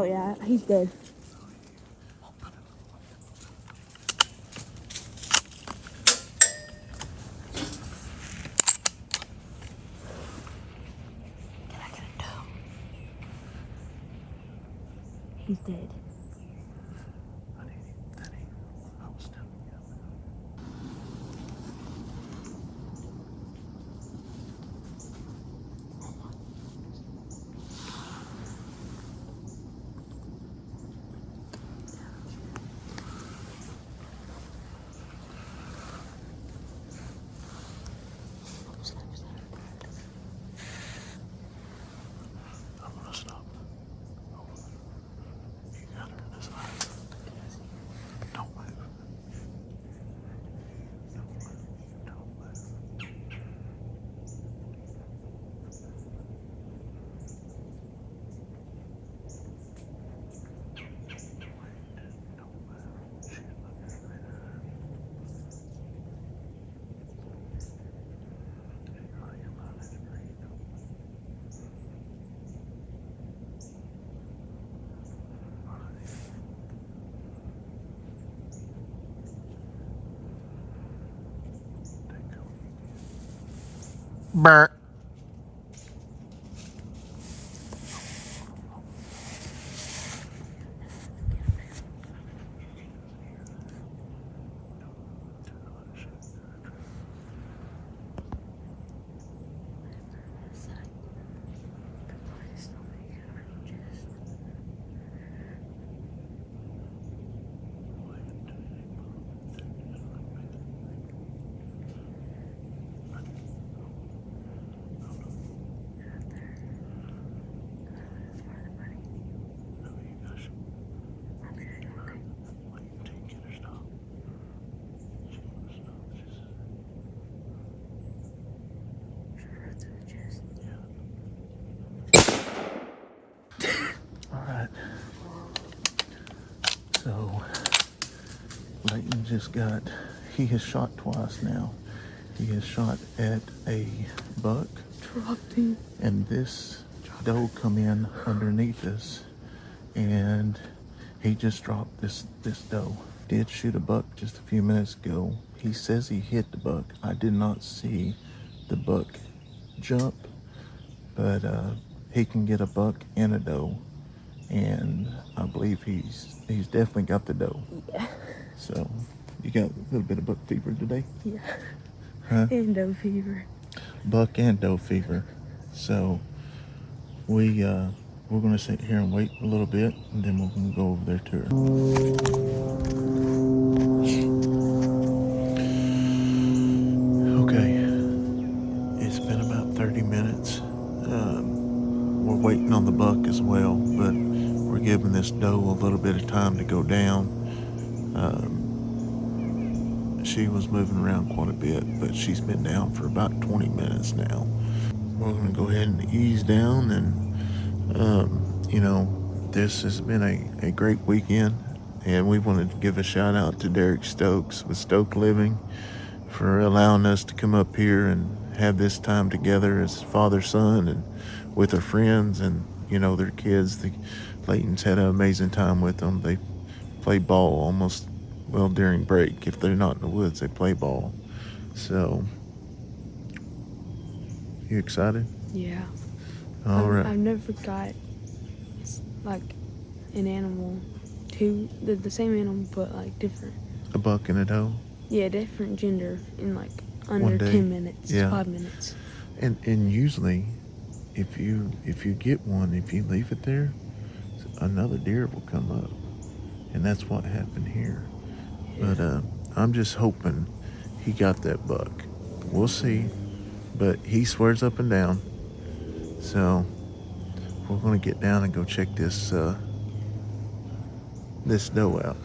Oh yeah, he's dead. Can I get a doe? He's dead. Burnt. Alright. So, Leighton just he has shot twice now. He has shot at a buck. Dropped him. And this doe come in underneath us. And he just dropped this doe. Did shoot a buck just a few minutes ago. He says he hit the buck. I did not see the buck jump, but he can get a buck and a doe, and I believe he's definitely got the doe. Yeah. So you got a little bit of buck fever today? Yeah. Huh? And doe fever. Buck and doe fever. So we're gonna sit here and wait a little bit, and then we're gonna go over there to her. Okay, it's been about 30 minutes. We're waiting on the buck as well, but we're giving this doe a little bit of time to go down. She was moving around quite a bit, but she's been down for about 20 minutes now. We're gonna go ahead and ease down, and this has been a great weekend, and we wanted to give a shout out to Derek Stokes with Stoke Living for allowing us to come up here and have this time together as father-son and with our friends and their kids. Leighton's had an amazing time with them. They play ball almost during break. If they're not in the woods, they play ball. So you excited? Yeah. All right. I've never got like an animal, the same animal but like different. A buck and a doe? Yeah, different gender in like under One day. 10 minutes, Yeah. 5 minutes. And usually, if you get one, if you leave it there, another deer will come up, and that's what happened here. Yeah. But I'm just hoping he got that buck. We'll see, but he swears up and down. So we're gonna get down and go check this doe out.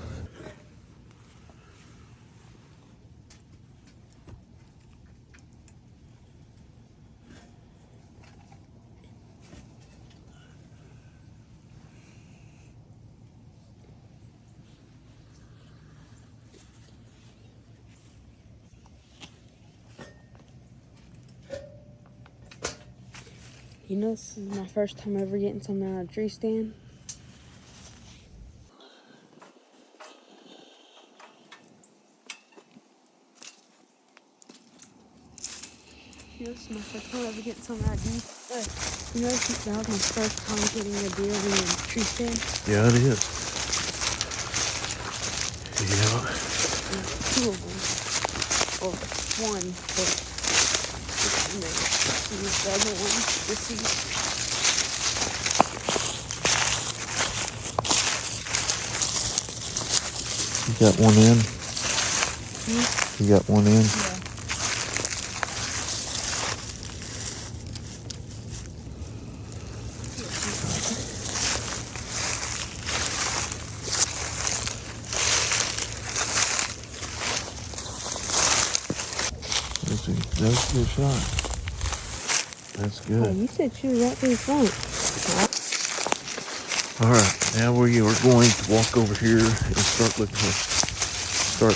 This is my first time ever getting something out of a tree stand. You know, this is my first time ever getting something that deep. You know, that was my first time getting a deer in a tree stand. Yeah, it is. Yeah. Two of them. Or one, but and then the other one, deceased. You got one in? You got one in? Yeah. That's a good shot. That's Oh, good. you said she was right to the front. All right, now we are going to walk over here and start looking for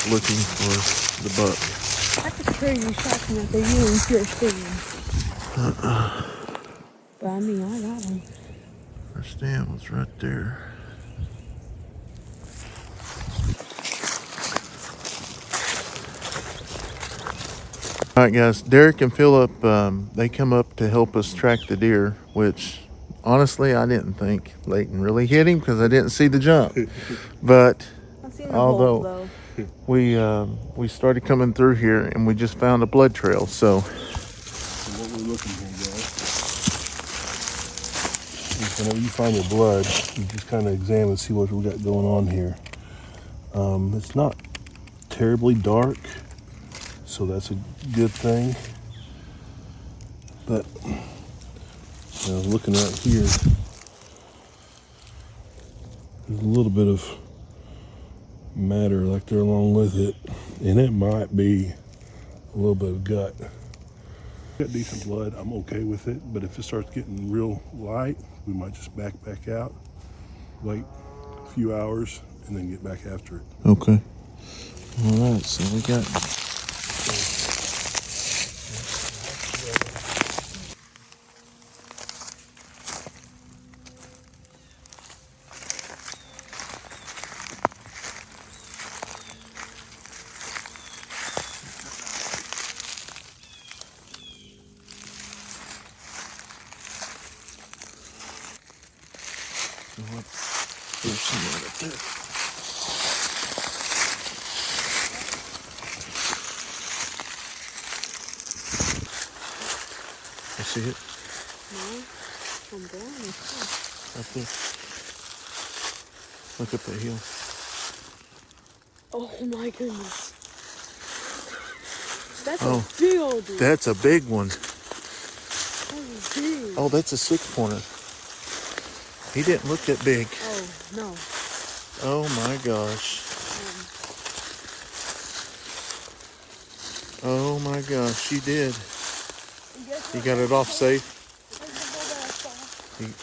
the buck. I could hear you shouting at the you and pure stand. But I mean, I got one. Our stand was right there. All right, guys, Derek and Philip, they come up to help us track the deer, which honestly, I didn't think Leighton really hit him because I didn't see the jump. But I've seen the although hole, though. we started coming through here and we just found a blood trail. So what we're looking for, guys, is whenever you find your blood, you just kind of examine, see what we got going on here. It's not terribly dark, so that's a good thing. But looking right here, there's a little bit of matter like there along with it, and it might be a little bit of gut. Got decent blood, I'm okay with it, but if it starts getting real light, we might just back out, wait a few hours, and then get back after it. okay. All right, so we got. There's some right up there. I see it. No, I'm down. Right there. Look up that hill. Oh my goodness. That's Oh, a big old deer. That's a big one. That's big. Oh, that's a 6-pointer. He didn't look that big. Oh, no. Oh my gosh. Oh my gosh, you did. You got it off safe? You-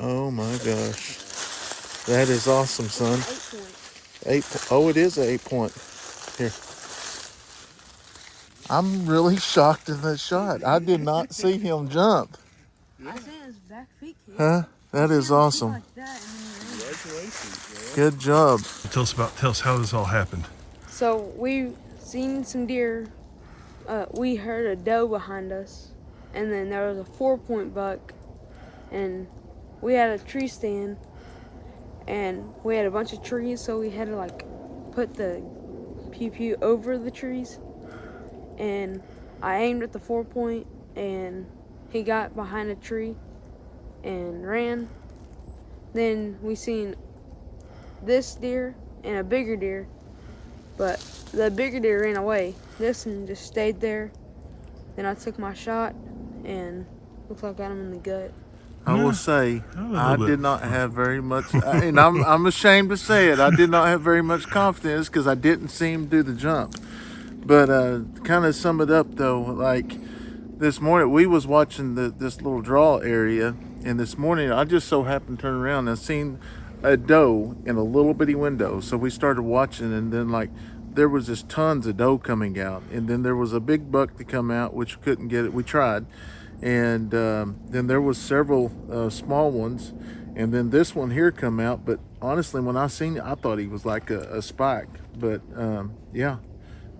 Oh my gosh. That is awesome, son. 8 point. Oh, it is an 8-point. Here. I'm really shocked in that shot. I did not see him jump. I seen his back feet kick. Huh? That is awesome. Like that, and then Good job. Tell us how this all happened. So we seen some deer. We heard a doe behind us, and then there was a 4-point buck, and we had a tree stand, and we had a bunch of trees, so we had to like put the pew over the trees, and I aimed at the 4-point, and he got behind a tree and ran. Then we seen this deer and a bigger deer, but the bigger deer ran away. This one just stayed there. Then I took my shot and looked like I got him in the gut. I will say, I bit. did not have very much, and I'm ashamed to say it, I did not have very much confidence because I didn't see him do the jump. But kind of sum it up though, like this morning we was watching this little draw area, and this morning I just so happened to turn around and seen a doe in a little bitty window. So we started watching, and then like there was just tons of doe coming out, and then there was a big buck to come out, which we couldn't get it. We tried, and then there was several small ones, and then this one here come out. But honestly, when I seen it, I thought he was like a spike But yeah,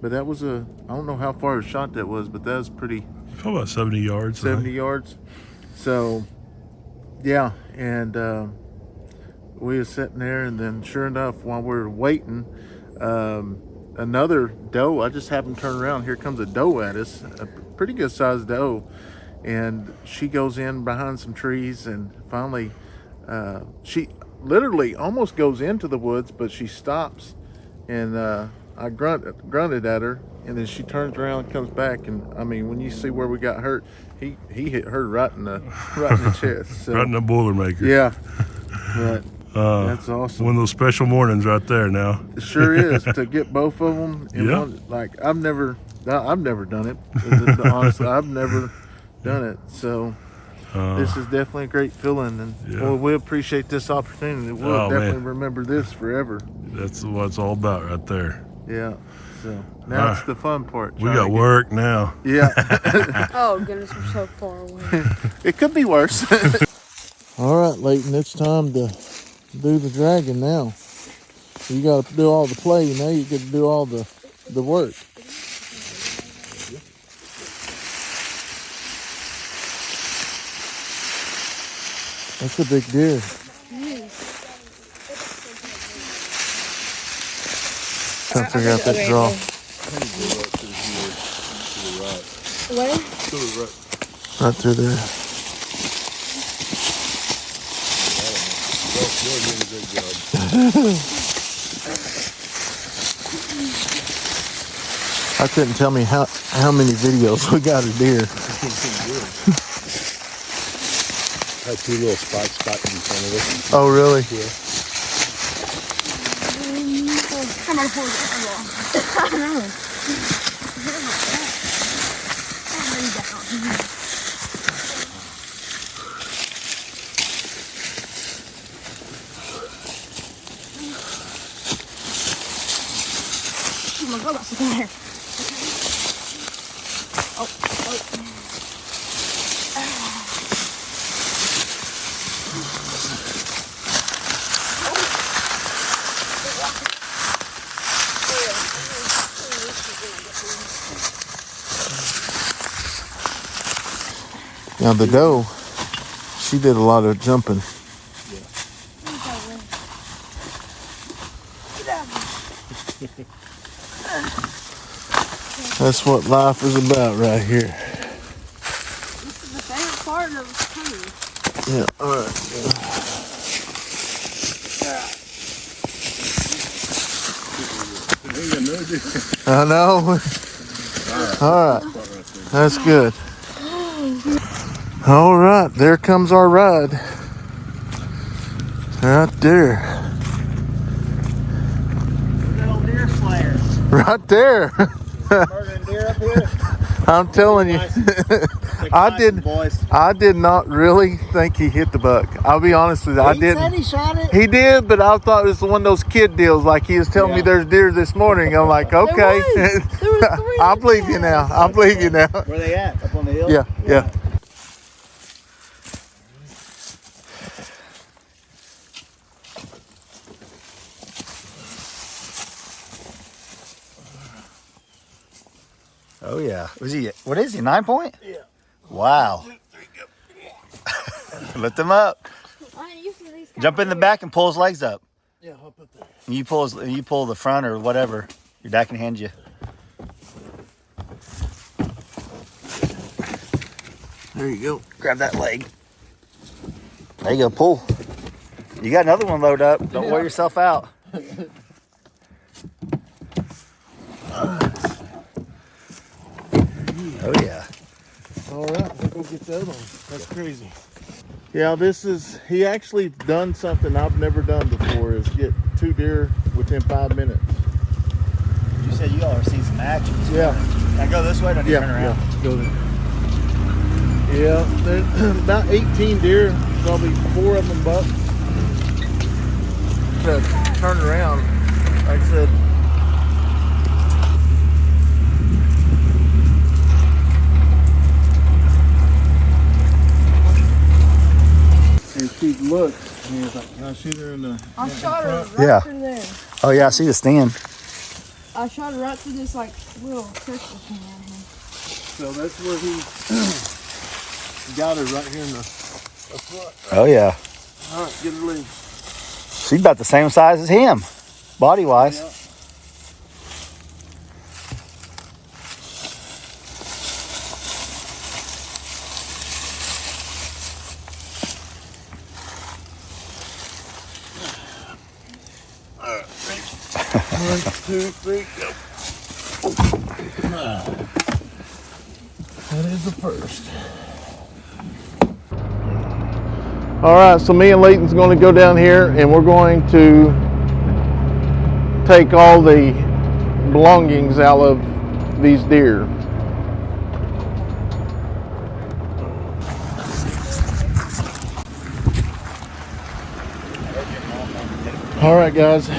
but that was I don't know how far a shot that was, but that was pretty. Probably about 70 yards. 70 yards. So yeah, and we were sitting there, and then sure enough, while we were waiting, another doe, I just happened to turn around, here comes a doe at us, a pretty good sized doe, and she goes in behind some trees, and finally she literally almost goes into the woods, but she stops, and I grunted at her, and then she turns around and comes back, and I mean, when you see where we got hurt, he hit her right in the chest. So, Right in the Boilermaker. yeah, but that's awesome. One of those special mornings right there now. It sure is, to get both of them in Yeah. one. Like I've never done it. Honestly, I've never done it. So this is definitely a great feeling, and Yeah. well, we appreciate this opportunity. We'll Oh, definitely man. remember this forever. That's what it's all about right there. Yeah. So now it's right. the fun part. We got work now. Yeah. Oh goodness, we're so far away. It could be worse. All right, Leighton, it's time to do the dragon now. You got to do all the play. Now you get to do all the work. That's a big deer. Trying to figure out that draw. Where? Right through there. I couldn't tell me how many videos we got of deer. Had two little spots in front of us. Oh, really? Yeah. Come on, hold it. I know. Oh my God, that's in there. Now the doe, she did a lot of jumping. That's what life is about right here. This is the favorite part of hunting. Yeah, all right. I know. All right, that's good. All right, there comes our ride. Right there. That old deer slayer. Right there. Murdering deer up here. I'm telling you. I did not really think he hit the buck. I'll be honest with you. I didn't. Said he shot it. He did, but I thought it was one of those kid deals. Like he was telling me there's deer this morning. I'm like, okay. There was 3. I believe you now. I believe you now. Where they at? Up on the hill? Yeah. Oh yeah. Was he? What is he? 9 point? Yeah. Wow. Lift him up. Jump in the back and pull his legs up. Yeah, I'll put that. You pull the front or whatever. Your dad can hand you. There you go. Grab that leg. There you go. Pull. You got another one loaded up. Don't wear yourself out. Oh yeah. All right, we'll go get the other one. That's crazy. Yeah, he actually done something I've never done before, is get 2 deer within 5 minutes. You said you all are seeing some action. Yeah. Can I go this way? Don't need to turn around. Yeah, go there. Yeah, there's about 18 deer, probably 4 of them bucks. To turn around, like I said. And she looked, and he was like, can I shoot her in the I shot her right Yeah. through there. Oh yeah, I see the stand. I shot right through this like little circle thing right here. So that's where he got her right here in the front. Oh yeah. All right, get her lead. She's about the same size as him, body wise. Yeah. All right, ready? 1, 2, 3, go. That is the first. All right, so me and Leighton's going to go down here and we're going to take all the belongings out of these deer. All right, guys.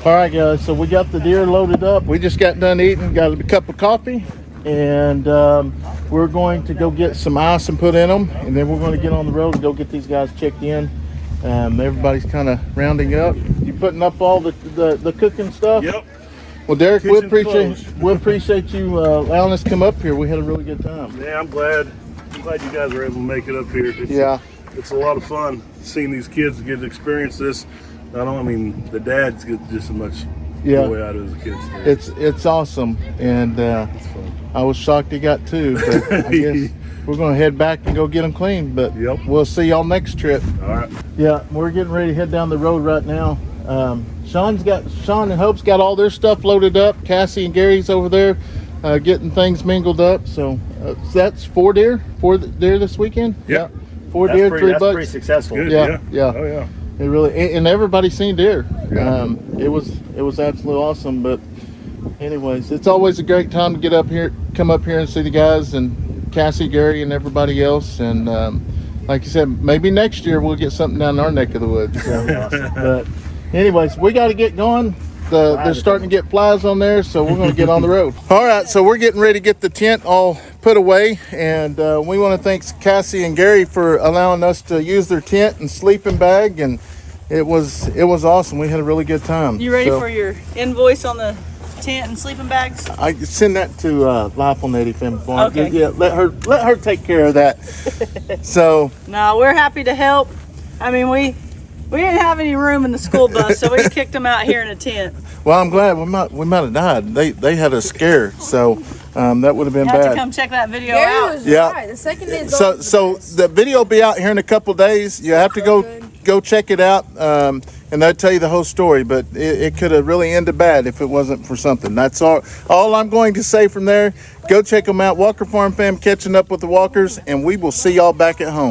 All right, guys, so we got the deer loaded up. We just got done eating, got a cup of coffee, and we're going to go get some ice and put in them, and then we're going to get on the road and go get these guys checked in. Everybody's kind of rounding up. You putting up all the cooking stuff? Yep. Well, Derek, we Kitchen's appreciate you allowing us to come up here. We had a really good time. Yeah, I'm glad you guys were able to make it up here. It's a lot of fun seeing these kids get to experience this. I mean, the dads get just as much joy out of the kids. It's awesome, and It's fun. I was shocked he got two, but I guess we're going to head back and go get them cleaned, but we'll see y'all next trip. All right. Yeah, we're getting ready to head down the road right now. Sean and Hope's got all their stuff loaded up. Cassie and Gary's over there getting things mingled up. So that's 4 deer this weekend. Yeah. 4 deer, $3 That's bucks. pretty successful. Good, Yeah. Oh, yeah. It really, and everybody's seen deer. Yeah. It was absolutely awesome. But anyways, it's always a great time to get up here, come up here and see the guys and Cassie, Gary, and everybody else. And like you said, maybe next year we'll get something down in our neck of the woods. So, but anyways, we got to get going. They're starting to get flies on there, so we're going to get on the road. All right, so we're getting ready to get the tent all put away, and we want to thank Cassie and Gary for allowing us to use their tent and sleeping bag, and it was awesome. We had a really good time. You ready for your invoice on the tent and sleeping bags? I send that to Life on Eddy Family Farm. Okay. Yeah, let her take care of that. So No, we're happy to help. I mean, we didn't have any room in the school bus, so we kicked them out here in a tent. well, I'm glad we might have died. They had us scared, so that would have been You have bad. to come check that video Gary out. was Yeah. right. The second is So always the best. the video will be out here in a couple days. You have to go check it out, and they'll tell you the whole story. But it could have really ended bad if it wasn't for something. That's all I'm going to say from there. Go check them out. Walker Farm Fam catching up with the Walkers, and we will see y'all back at home.